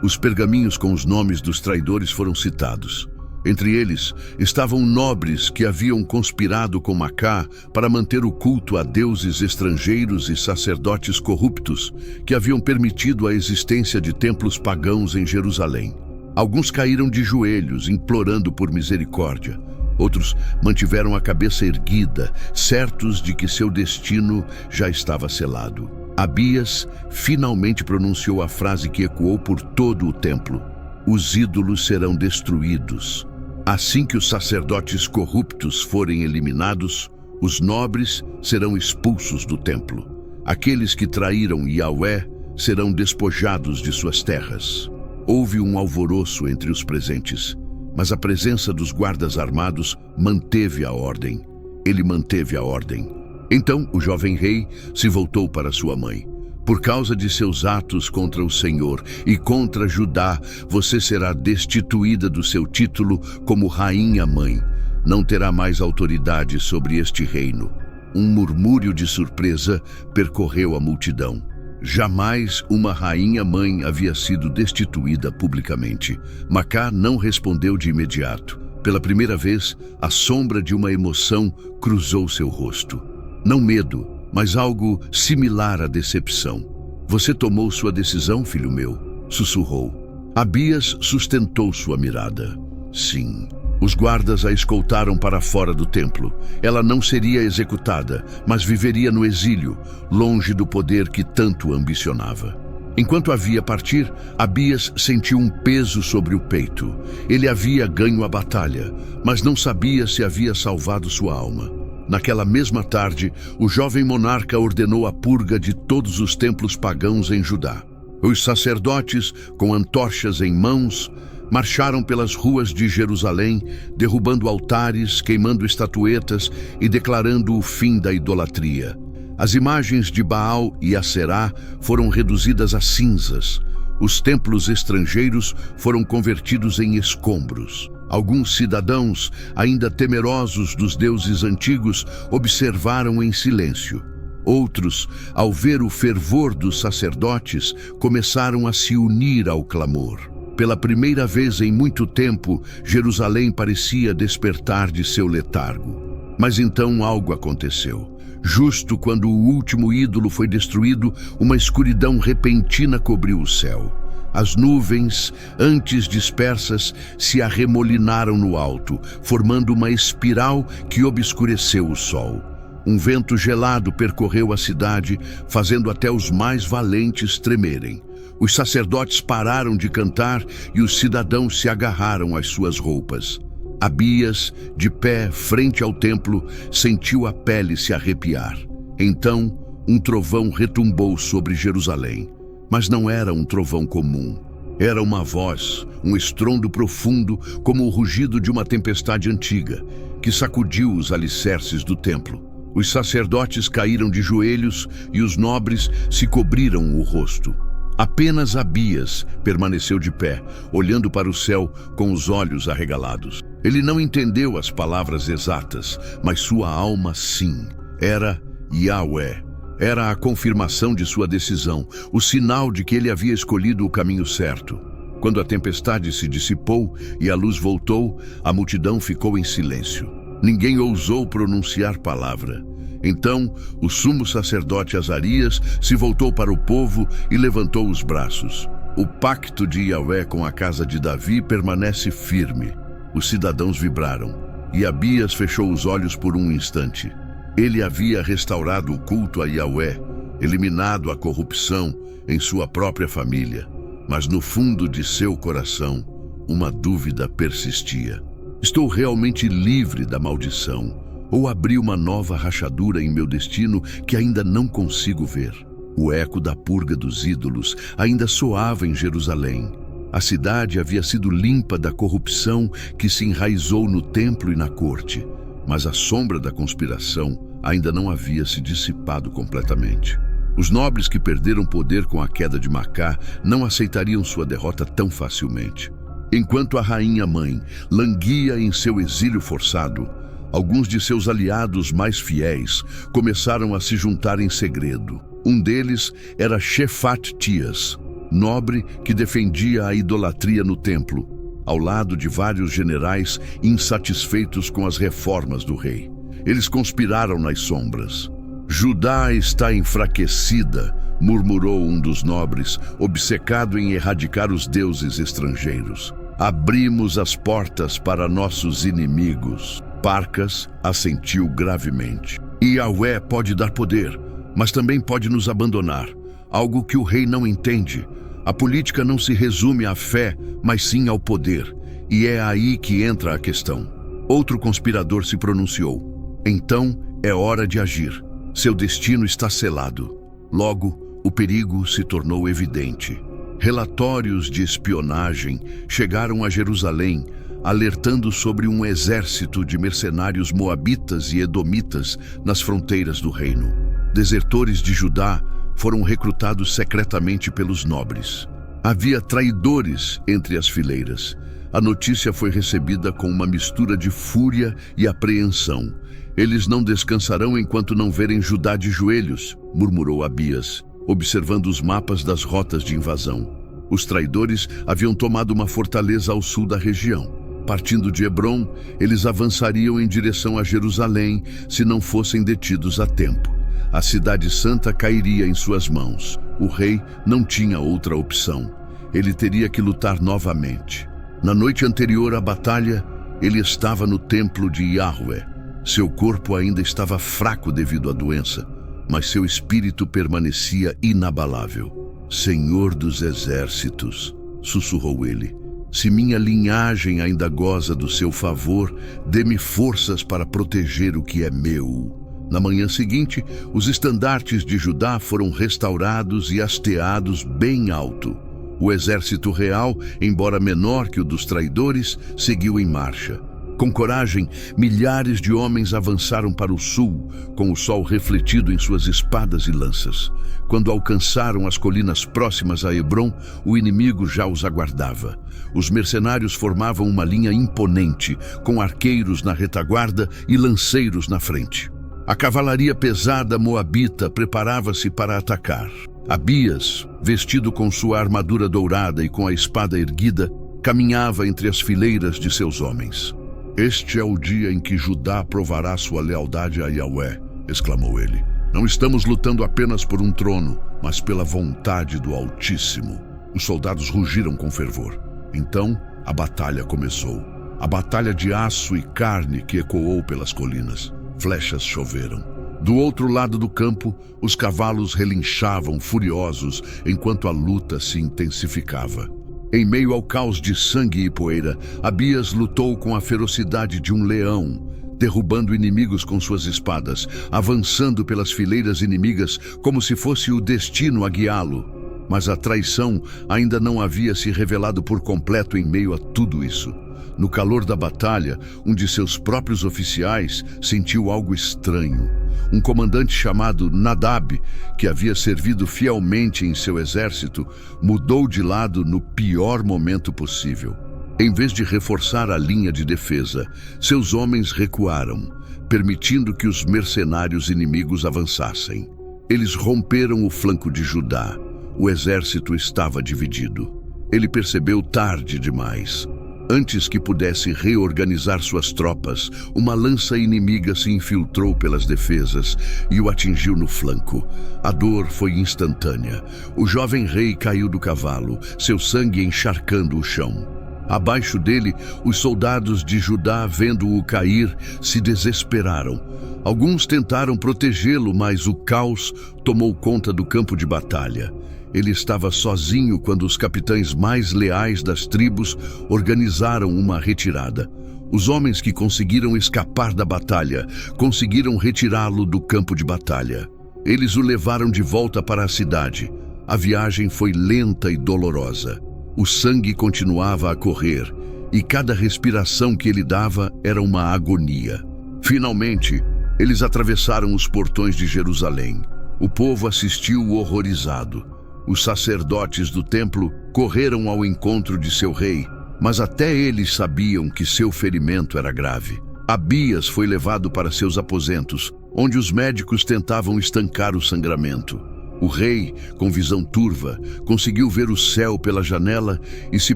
os pergaminhos com os nomes dos traidores foram citados. Entre eles estavam nobres que haviam conspirado com Macá para manter o culto a deuses estrangeiros e sacerdotes corruptos que haviam permitido a existência de templos pagãos em Jerusalém. Alguns caíram de joelhos, implorando por misericórdia. Outros mantiveram a cabeça erguida, certos de que seu destino já estava selado. Abias finalmente pronunciou a frase que ecoou por todo o templo. Os ídolos serão destruídos. Assim que os sacerdotes corruptos forem eliminados, os nobres serão expulsos do templo. Aqueles que traíram Yahweh serão despojados de suas terras. Houve um alvoroço entre os presentes, mas a presença dos guardas armados manteve a ordem. Ele manteve a ordem. Então o jovem rei se voltou para sua mãe. Por causa de seus atos contra o Senhor e contra Judá, você será destituída do seu título como rainha-mãe. Não terá mais autoridade sobre este reino. Um murmúrio de surpresa percorreu a multidão. Jamais uma rainha-mãe havia sido destituída publicamente. Macá não respondeu de imediato. Pela primeira vez, a sombra de uma emoção cruzou seu rosto. Não medo, mas algo similar à decepção. Você tomou sua decisão, filho meu? Sussurrou. Abias sustentou sua mirada. Sim, os guardas a escoltaram para fora do templo. Ela não seria executada, mas viveria no exílio, longe do poder que tanto ambicionava. Enquanto a via partir, Abias sentiu um peso sobre o peito. Ele havia ganho a batalha, mas não sabia se havia salvado sua alma. Naquela mesma tarde, o jovem monarca ordenou a purga de todos os templos pagãos em Judá. Os sacerdotes, com antorchas em mãos, marcharam pelas ruas de Jerusalém, derrubando altares, queimando estatuetas e declarando o fim da idolatria. As imagens de Baal e Aserá foram reduzidas a cinzas. Os templos estrangeiros foram convertidos em escombros. Alguns cidadãos, ainda temerosos dos deuses antigos, observaram em silêncio. Outros, ao ver o fervor dos sacerdotes, começaram a se unir ao clamor. Pela primeira vez em muito tempo, Jerusalém parecia despertar de seu letargo. Mas então algo aconteceu. Justo quando o último ídolo foi destruído, uma escuridão repentina cobriu o céu. As nuvens, antes dispersas, se arremolinaram no alto, formando uma espiral que obscureceu o sol. Um vento gelado percorreu a cidade, fazendo até os mais valentes tremerem. Os sacerdotes pararam de cantar e os cidadãos se agarraram às suas roupas. Abias, de pé frente ao templo, sentiu a pele se arrepiar. Então, um trovão retumbou sobre Jerusalém. Mas não era um trovão comum. Era uma voz, um estrondo profundo, como o rugido de uma tempestade antiga, que sacudiu os alicerces do templo. Os sacerdotes caíram de joelhos e os nobres se cobriram o rosto. Apenas Abias permaneceu de pé, olhando para o céu com os olhos arregalados. Ele não entendeu as palavras exatas, mas sua alma sim. Era Yahweh. Era a confirmação de sua decisão, o sinal de que ele havia escolhido o caminho certo. Quando a tempestade se dissipou e a luz voltou, a multidão ficou em silêncio. Ninguém ousou pronunciar palavra. Então, o sumo sacerdote Azarias se voltou para o povo e levantou os braços. O pacto de Yahweh com a casa de Davi permanece firme. Os cidadãos vibraram, e Abias fechou os olhos por um instante. Ele havia restaurado o culto a Yahweh, eliminado a corrupção em sua própria família. Mas no fundo de seu coração, uma dúvida persistia. Estou realmente livre da maldição? Ou abri uma nova rachadura em meu destino que ainda não consigo ver? O eco da purga dos ídolos ainda soava em Jerusalém. A cidade havia sido limpa da corrupção que se enraizou no templo e na corte, mas a sombra da conspiração ainda não havia se dissipado completamente. Os nobres que perderam poder com a queda de Macá não aceitariam sua derrota tão facilmente. Enquanto a rainha-mãe languia em seu exílio forçado, alguns de seus aliados mais fiéis começaram a se juntar em segredo. Um deles era Shefat-Tias, nobre que defendia a idolatria no templo, ao lado de vários generais insatisfeitos com as reformas do rei. Eles conspiraram nas sombras. Judá está enfraquecida, murmurou um dos nobres, obcecado em erradicar os deuses estrangeiros. Abrimos as portas para nossos inimigos. Parcas assentiu gravemente. Yahweh pode dar poder, mas também pode nos abandonar, algo que o rei não entende. A política não se resume à fé, mas sim ao poder, e é aí que entra a questão. Outro conspirador se pronunciou. Então é hora de agir. Seu destino está selado. Logo, o perigo se tornou evidente. Relatórios de espionagem chegaram a Jerusalém, alertando sobre um exército de mercenários moabitas e edomitas nas fronteiras do reino. Desertores de Judá foram recrutados secretamente pelos nobres. Havia traidores entre as fileiras. A notícia foi recebida com uma mistura de fúria e apreensão. Eles não descansarão enquanto não verem Judá de joelhos, murmurou Abias, observando os mapas das rotas de invasão. Os traidores haviam tomado uma fortaleza ao sul da região. Partindo de Hebrom, eles avançariam em direção a Jerusalém se não fossem detidos a tempo. A cidade santa cairia em suas mãos. O rei não tinha outra opção. Ele teria que lutar novamente. Na noite anterior à batalha, ele estava no templo de Yahweh. Seu corpo ainda estava fraco devido à doença, mas seu espírito permanecia inabalável. Senhor dos exércitos, sussurrou ele, se minha linhagem ainda goza do seu favor, dê-me forças para proteger o que é meu. Na manhã seguinte, os estandartes de Judá foram restaurados e hasteados bem alto. O exército real, embora menor que o dos traidores, seguiu em marcha. Com coragem, milhares de homens avançaram para o sul, com o sol refletido em suas espadas e lanças. Quando alcançaram as colinas próximas a Hebrom, o inimigo já os aguardava. Os mercenários formavam uma linha imponente, com arqueiros na retaguarda e lanceiros na frente. A cavalaria pesada moabita preparava-se para atacar. Abias, vestido com sua armadura dourada e com a espada erguida, caminhava entre as fileiras de seus homens. Este é o dia em que Judá provará sua lealdade a Yahweh, exclamou ele. Não estamos lutando apenas por um trono, mas pela vontade do Altíssimo. Os soldados rugiram com fervor. Então, a batalha começou. A batalha de aço e carne que ecoou pelas colinas. Flechas choveram. Do outro lado do campo, os cavalos relinchavam furiosos enquanto a luta se intensificava. Em meio ao caos de sangue e poeira, Abias lutou com a ferocidade de um leão, derrubando inimigos com suas espadas, avançando pelas fileiras inimigas como se fosse o destino a guiá-lo. Mas a traição ainda não havia se revelado por completo em meio a tudo isso. No calor da batalha, um de seus próprios oficiais sentiu algo estranho. Um comandante chamado Nadab, que havia servido fielmente em seu exército, mudou de lado no pior momento possível. Em vez de reforçar a linha de defesa, seus homens recuaram, permitindo que os mercenários inimigos avançassem. Eles romperam o flanco de Judá. O exército estava dividido. Ele percebeu tarde demais. Antes que pudesse reorganizar suas tropas, uma lança inimiga se infiltrou pelas defesas e o atingiu no flanco. A dor foi instantânea. O jovem rei caiu do cavalo, seu sangue encharcando o chão. Abaixo dele, os soldados de Judá, vendo-o cair, se desesperaram. Alguns tentaram protegê-lo, mas o caos tomou conta do campo de batalha. Ele estava sozinho quando os capitães mais leais das tribos organizaram uma retirada. Os homens que conseguiram escapar da batalha conseguiram retirá-lo do campo de batalha. Eles o levaram de volta para a cidade. A viagem foi lenta e dolorosa. O sangue continuava a correr, e cada respiração que ele dava era uma agonia. Finalmente, eles atravessaram os portões de Jerusalém. O povo assistiu horrorizado. Os sacerdotes do templo correram ao encontro de seu rei, mas até eles sabiam que seu ferimento era grave. Abias foi levado para seus aposentos, onde os médicos tentavam estancar o sangramento. O rei, com visão turva, conseguiu ver o céu pela janela e se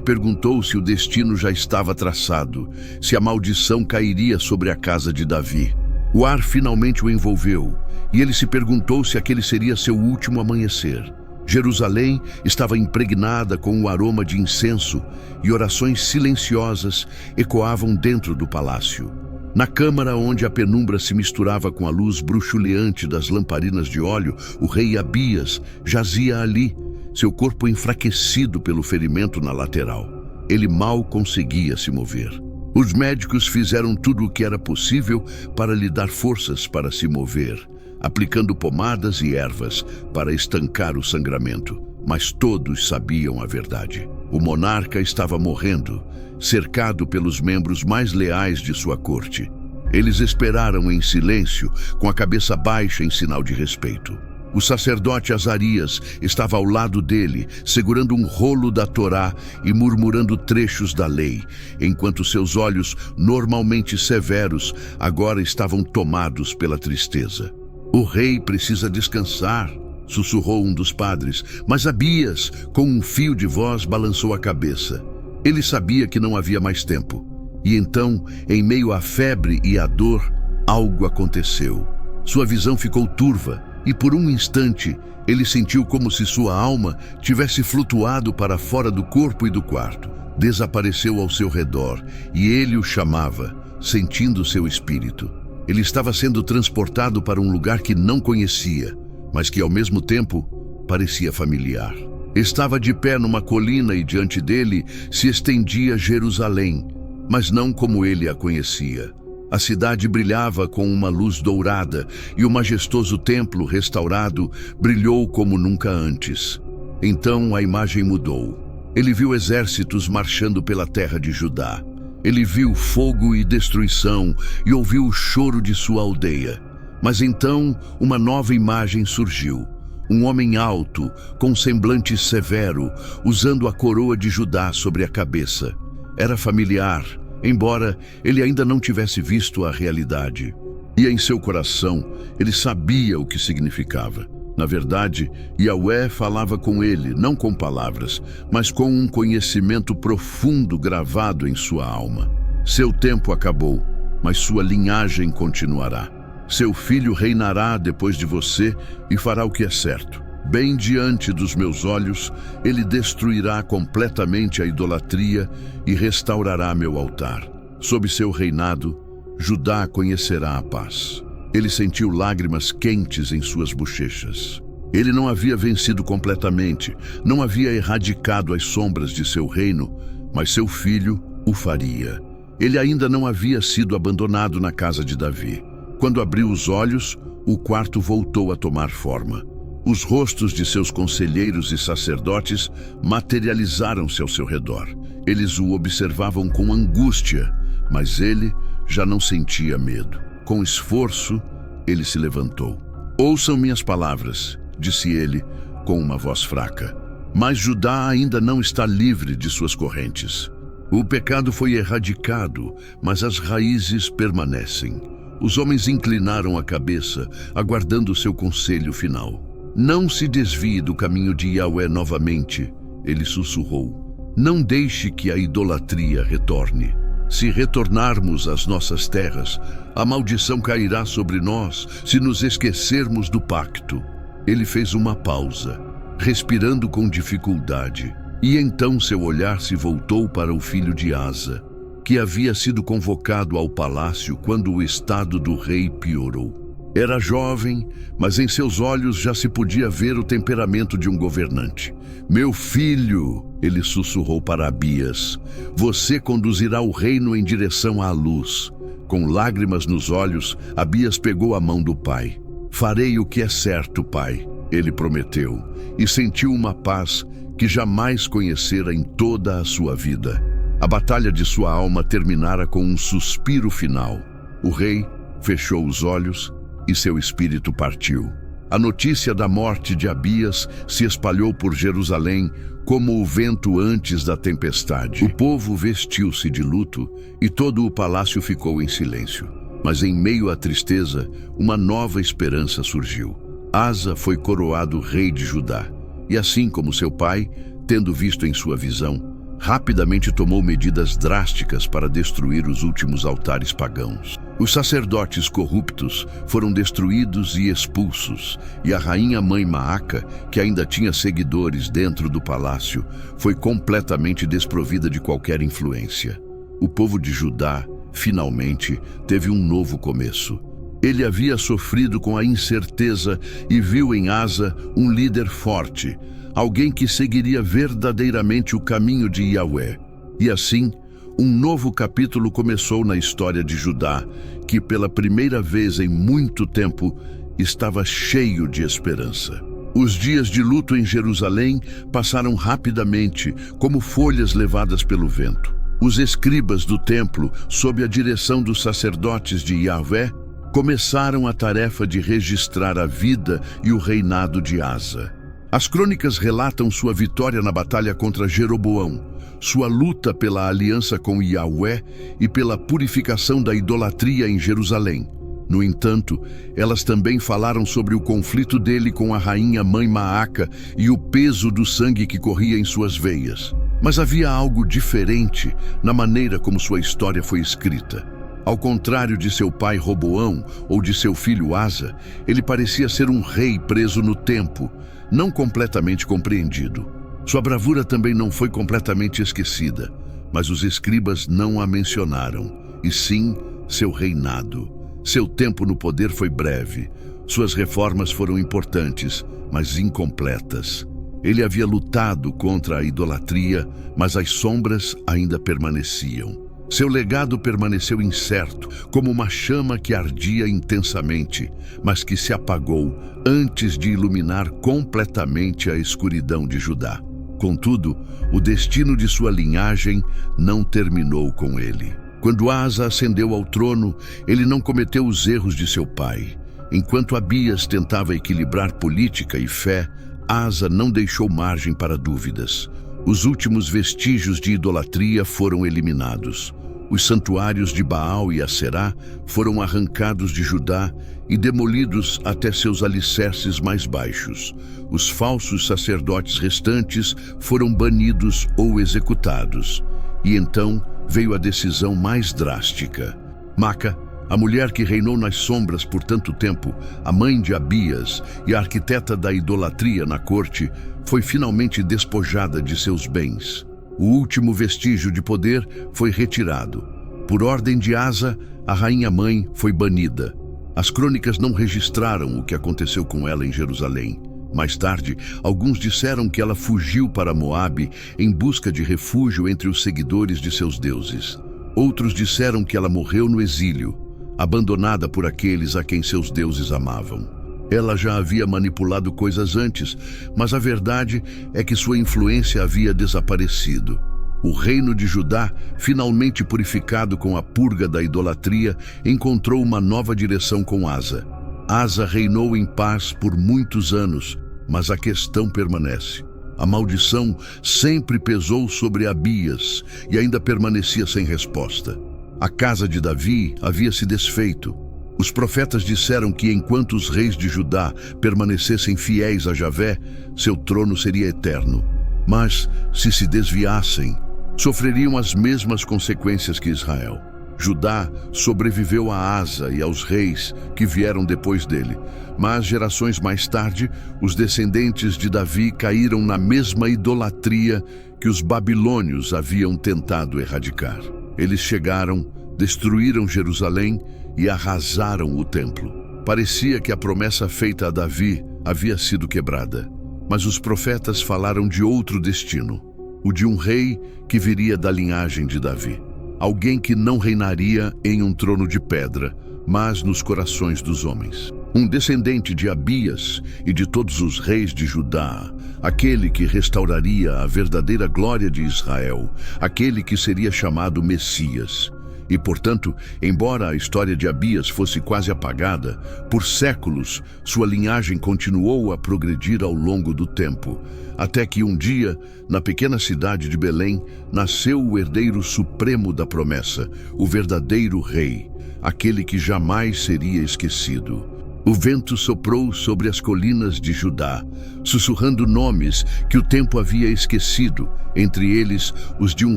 perguntou se o destino já estava traçado, se a maldição cairia sobre a casa de Davi. O ar finalmente o envolveu, e ele se perguntou se aquele seria seu último amanhecer. Jerusalém estava impregnada com o aroma de incenso e orações silenciosas ecoavam dentro do palácio. Na câmara onde a penumbra se misturava com a luz bruxuleante das lamparinas de óleo, o rei Abias jazia ali, seu corpo enfraquecido pelo ferimento na lateral. Ele mal conseguia se mover. Os médicos fizeram tudo o que era possível para lhe dar forças para se mover, aplicando pomadas e ervas para estancar o sangramento. Mas todos sabiam a verdade. O monarca estava morrendo, cercado pelos membros mais leais de sua corte. Eles esperaram em silêncio, com a cabeça baixa em sinal de respeito. O sacerdote Azarias estava ao lado dele, segurando um rolo da Torá e murmurando trechos da lei, enquanto seus olhos, normalmente severos, agora estavam tomados pela tristeza. O rei precisa descansar, sussurrou um dos padres, mas Abias, com um fio de voz, balançou a cabeça. Ele sabia que não havia mais tempo. E então, em meio à febre e à dor, algo aconteceu. Sua visão ficou turva e por um instante ele sentiu como se sua alma tivesse flutuado para fora do corpo e do quarto. Desapareceu ao seu redor e ele o chamava, sentindo seu espírito. Ele estava sendo transportado para um lugar que não conhecia, mas que ao mesmo tempo parecia familiar. Estava de pé numa colina e diante dele se estendia Jerusalém, mas não como ele a conhecia. A cidade brilhava com uma luz dourada e o majestoso templo restaurado brilhou como nunca antes. Então a imagem mudou. Ele viu exércitos marchando pela terra de Judá. Ele viu fogo e destruição e ouviu o choro de sua aldeia. Mas então uma nova imagem surgiu. Um homem alto, com semblante severo, usando a coroa de Judá sobre a cabeça. Era familiar, embora ele ainda não tivesse visto a realidade. E em seu coração, ele sabia o que significava. Na verdade, Yahweh falava com ele, não com palavras, mas com um conhecimento profundo gravado em sua alma. Seu tempo acabou, mas sua linhagem continuará. Seu filho reinará depois de você e fará o que é certo. Bem diante dos meus olhos, ele destruirá completamente a idolatria e restaurará meu altar. Sob seu reinado, Judá conhecerá a paz. Ele sentiu lágrimas quentes em suas bochechas. Ele não havia vencido completamente, não havia erradicado as sombras de seu reino, mas seu filho o faria. Ele ainda não havia sido abandonado na casa de Davi. Quando abriu os olhos, o quarto voltou a tomar forma. Os rostos de seus conselheiros e sacerdotes materializaram-se ao seu redor. Eles o observavam com angústia, mas ele já não sentia medo. Com esforço, ele se levantou. Ouçam minhas palavras, disse ele com uma voz fraca. Mas Judá ainda não está livre de suas correntes. O pecado foi erradicado, mas as raízes permanecem. Os homens inclinaram a cabeça, aguardando seu conselho final. Não se desvie do caminho de Yahweh novamente, ele sussurrou. Não deixe que a idolatria retorne. Se retornarmos às nossas terras, a maldição cairá sobre nós se nos esquecermos do pacto. Ele fez uma pausa, respirando com dificuldade, e então seu olhar se voltou para o filho de Asa, que havia sido convocado ao palácio quando o estado do rei piorou. Era jovem, mas em seus olhos já se podia ver o temperamento de um governante. Meu filho, ele sussurrou para Abias, você conduzirá o reino em direção à luz. Com lágrimas nos olhos, Abias pegou a mão do pai. Farei o que é certo, pai, ele prometeu, e sentiu uma paz que jamais conhecera em toda a sua vida. A batalha de sua alma terminara com um suspiro final. O rei fechou os olhos e seu espírito partiu. A notícia da morte de Abias se espalhou por Jerusalém como o vento antes da tempestade. O povo vestiu-se de luto e todo o palácio ficou em silêncio. Mas em meio à tristeza, uma nova esperança surgiu. Asa foi coroado rei de Judá. E assim como seu pai, tendo visto em sua visão, rapidamente tomou medidas drásticas para destruir os últimos altares pagãos. Os sacerdotes corruptos foram destruídos e expulsos, e a rainha-mãe Maaca, que ainda tinha seguidores dentro do palácio, foi completamente desprovida de qualquer influência. O povo de Judá, finalmente, teve um novo começo. Ele havia sofrido com a incerteza e viu em Asa um líder forte, alguém que seguiria verdadeiramente o caminho de Yahweh. E assim, um novo capítulo começou na história de Judá, que pela primeira vez em muito tempo estava cheio de esperança. Os dias de luto em Jerusalém passaram rapidamente, como folhas levadas pelo vento. Os escribas do templo, sob a direção dos sacerdotes de Yahweh, começaram a tarefa de registrar a vida e o reinado de Asa. As crônicas relatam sua vitória na batalha contra Jeroboão, sua luta pela aliança com Yahweh e pela purificação da idolatria em Jerusalém. No entanto, elas também falaram sobre o conflito dele com a rainha-mãe Maaca e o peso do sangue que corria em suas veias. Mas havia algo diferente na maneira como sua história foi escrita. Ao contrário de seu pai Roboão ou de seu filho Asa, ele parecia ser um rei preso no tempo, não completamente compreendido. Sua bravura também não foi completamente esquecida, mas os escribas não a mencionaram, e sim seu reinado. Seu tempo no poder foi breve. Suas reformas foram importantes, mas incompletas. Ele havia lutado contra a idolatria, mas as sombras ainda permaneciam. Seu legado permaneceu incerto, como uma chama que ardia intensamente, mas que se apagou antes de iluminar completamente a escuridão de Judá. Contudo, o destino de sua linhagem não terminou com ele. Quando Asa ascendeu ao trono, ele não cometeu os erros de seu pai. Enquanto Abias tentava equilibrar política e fé, Asa não deixou margem para dúvidas. Os últimos vestígios de idolatria foram eliminados. Os santuários de Baal e Aserá foram arrancados de Judá e demolidos até seus alicerces mais baixos. Os falsos sacerdotes restantes foram banidos ou executados. E então veio a decisão mais drástica. Maca, a mulher que reinou nas sombras por tanto tempo, a mãe de Abias e a arquiteta da idolatria na corte, foi finalmente despojada de seus bens. O último vestígio de poder foi retirado. Por ordem de Asa, a rainha-mãe foi banida. As crônicas não registraram o que aconteceu com ela em Jerusalém. Mais tarde, alguns disseram que ela fugiu para Moabe em busca de refúgio entre os seguidores de seus deuses. Outros disseram que ela morreu no exílio, abandonada por aqueles a quem seus deuses amavam. Ela já havia manipulado coisas antes, mas a verdade é que sua influência havia desaparecido. O reino de Judá, finalmente purificado com a purga da idolatria, encontrou uma nova direção com Asa. Asa reinou em paz por muitos anos, mas a questão permanece. A maldição sempre pesou sobre Abias e ainda permanecia sem resposta. A casa de Davi havia se desfeito. Os profetas disseram que enquanto os reis de Judá permanecessem fiéis a Javé, seu trono seria eterno. Mas, se desviassem, sofreriam as mesmas consequências que Israel. Judá sobreviveu a Asa e aos reis que vieram depois dele, mas gerações mais tarde, os descendentes de Davi caíram na mesma idolatria que os babilônios haviam tentado erradicar. Eles chegaram, destruíram Jerusalém e arrasaram o templo. Parecia que a promessa feita a Davi havia sido quebrada, mas os profetas falaram de outro destino, o de um rei que viria da linhagem de Davi. Alguém que não reinaria em um trono de pedra, mas nos corações dos homens. Um descendente de Abias e de todos os reis de Judá, aquele que restauraria a verdadeira glória de Israel, aquele que seria chamado Messias. E, portanto, embora a história de Abias fosse quase apagada, por séculos sua linhagem continuou a progredir ao longo do tempo, até que um dia, na pequena cidade de Belém, nasceu o herdeiro supremo da promessa, o verdadeiro rei, aquele que jamais seria esquecido. O vento soprou sobre as colinas de Judá, sussurrando nomes que o tempo havia esquecido, entre eles os de um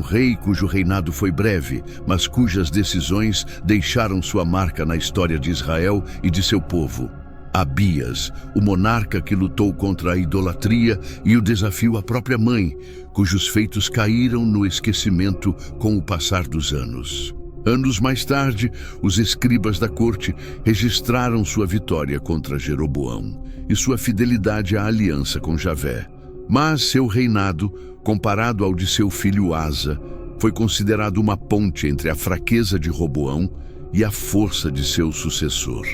rei cujo reinado foi breve, mas cujas decisões deixaram sua marca na história de Israel e de seu povo. Abias, o monarca que lutou contra a idolatria e o desafio à própria mãe, cujos feitos caíram no esquecimento com o passar dos anos. Anos mais tarde, os escribas da corte registraram sua vitória contra Jeroboão e sua fidelidade à aliança com Javé. Mas seu reinado, comparado ao de seu filho Asa, foi considerado uma ponte entre a fraqueza de Roboão e a força de seu sucessor.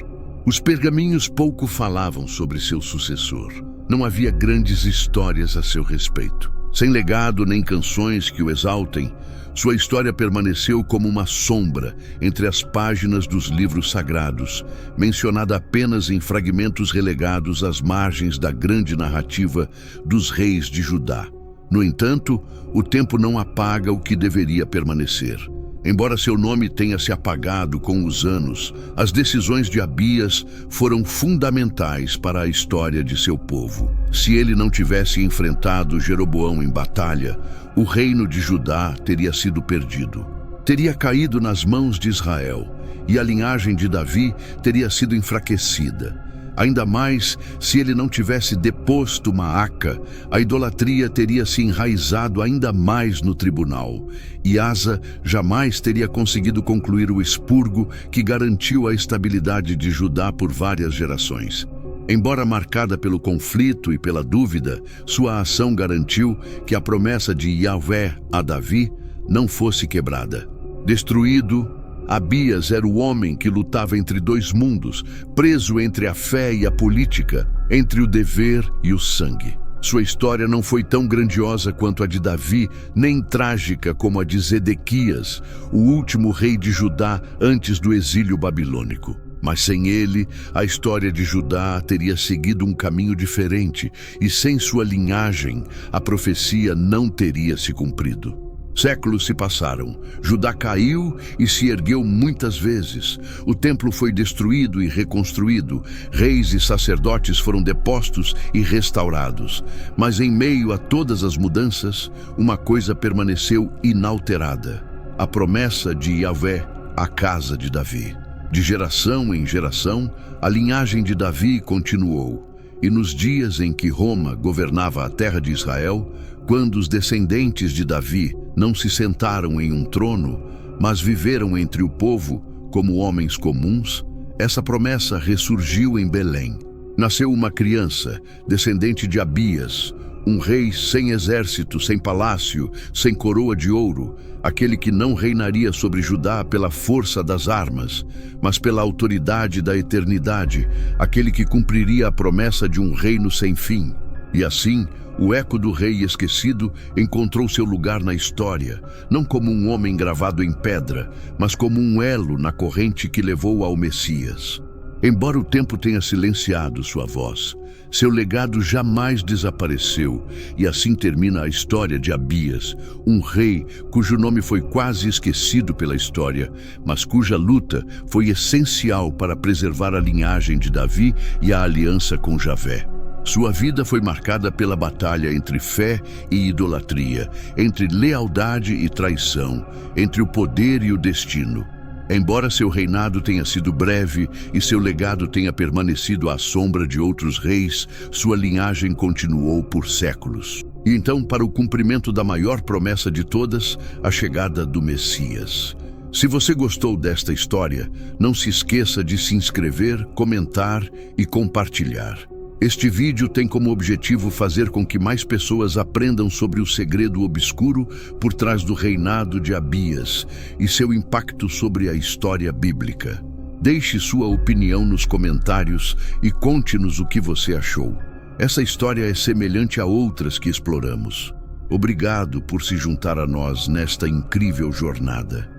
Os pergaminhos pouco falavam sobre seu sucessor. Não havia grandes histórias a seu respeito. Sem legado nem canções que o exaltem, sua história permaneceu como uma sombra entre as páginas dos livros sagrados, mencionada apenas em fragmentos relegados às margens da grande narrativa dos reis de Judá. No entanto, o tempo não apaga o que deveria permanecer. Embora seu nome tenha se apagado com os anos, as decisões de Abias foram fundamentais para a história de seu povo. Se ele não tivesse enfrentado Jeroboão em batalha, o reino de Judá teria sido perdido. Teria caído nas mãos de Israel, e a linhagem de Davi teria sido enfraquecida. Ainda mais se ele não tivesse deposto Maaca, a idolatria teria se enraizado ainda mais no tribunal, e Asa jamais teria conseguido concluir o expurgo que garantiu a estabilidade de Judá por várias gerações. Embora marcada pelo conflito e pela dúvida, sua ação garantiu que a promessa de Yahvé a Davi não fosse quebrada. Destruído, Abias era o homem que lutava entre dois mundos, preso entre a fé e a política, entre o dever e o sangue. Sua história não foi tão grandiosa quanto a de Davi, nem trágica como a de Zedequias, o último rei de Judá antes do exílio babilônico. Mas sem ele, a história de Judá teria seguido um caminho diferente, e sem sua linhagem, a profecia não teria se cumprido. Séculos se passaram, Judá caiu e se ergueu muitas vezes. O templo foi destruído e reconstruído, reis e sacerdotes foram depostos e restaurados. Mas em meio a todas as mudanças, uma coisa permaneceu inalterada: a promessa de Yahvé à casa de Davi. De geração em geração, a linhagem de Davi continuou. E nos dias em que Roma governava a terra de Israel, quando os descendentes de Davi não se sentaram em um trono, mas viveram entre o povo como homens comuns, essa promessa ressurgiu em Belém. Nasceu uma criança, descendente de Abias, um rei sem exército, sem palácio, sem coroa de ouro, aquele que não reinaria sobre Judá pela força das armas, mas pela autoridade da eternidade, aquele que cumpriria a promessa de um reino sem fim. E assim, o eco do rei esquecido encontrou seu lugar na história, não como um homem gravado em pedra, mas como um elo na corrente que levou ao Messias. Embora o tempo tenha silenciado sua voz, seu legado jamais desapareceu, e assim termina a história de Abias, um rei cujo nome foi quase esquecido pela história, mas cuja luta foi essencial para preservar a linhagem de Davi e a aliança com Javé. Sua vida foi marcada pela batalha entre fé e idolatria, entre lealdade e traição, entre o poder e o destino. Embora seu reinado tenha sido breve e seu legado tenha permanecido à sombra de outros reis, sua linhagem continuou por séculos. E então, para o cumprimento da maior promessa de todas, a chegada do Messias. Se você gostou desta história, não se esqueça de se inscrever, comentar e compartilhar. Este vídeo tem como objetivo fazer com que mais pessoas aprendam sobre o segredo obscuro por trás do reinado de Abias e seu impacto sobre a história bíblica. Deixe sua opinião nos comentários e conte-nos o que você achou. Essa história é semelhante a outras que exploramos. Obrigado por se juntar a nós nesta incrível jornada.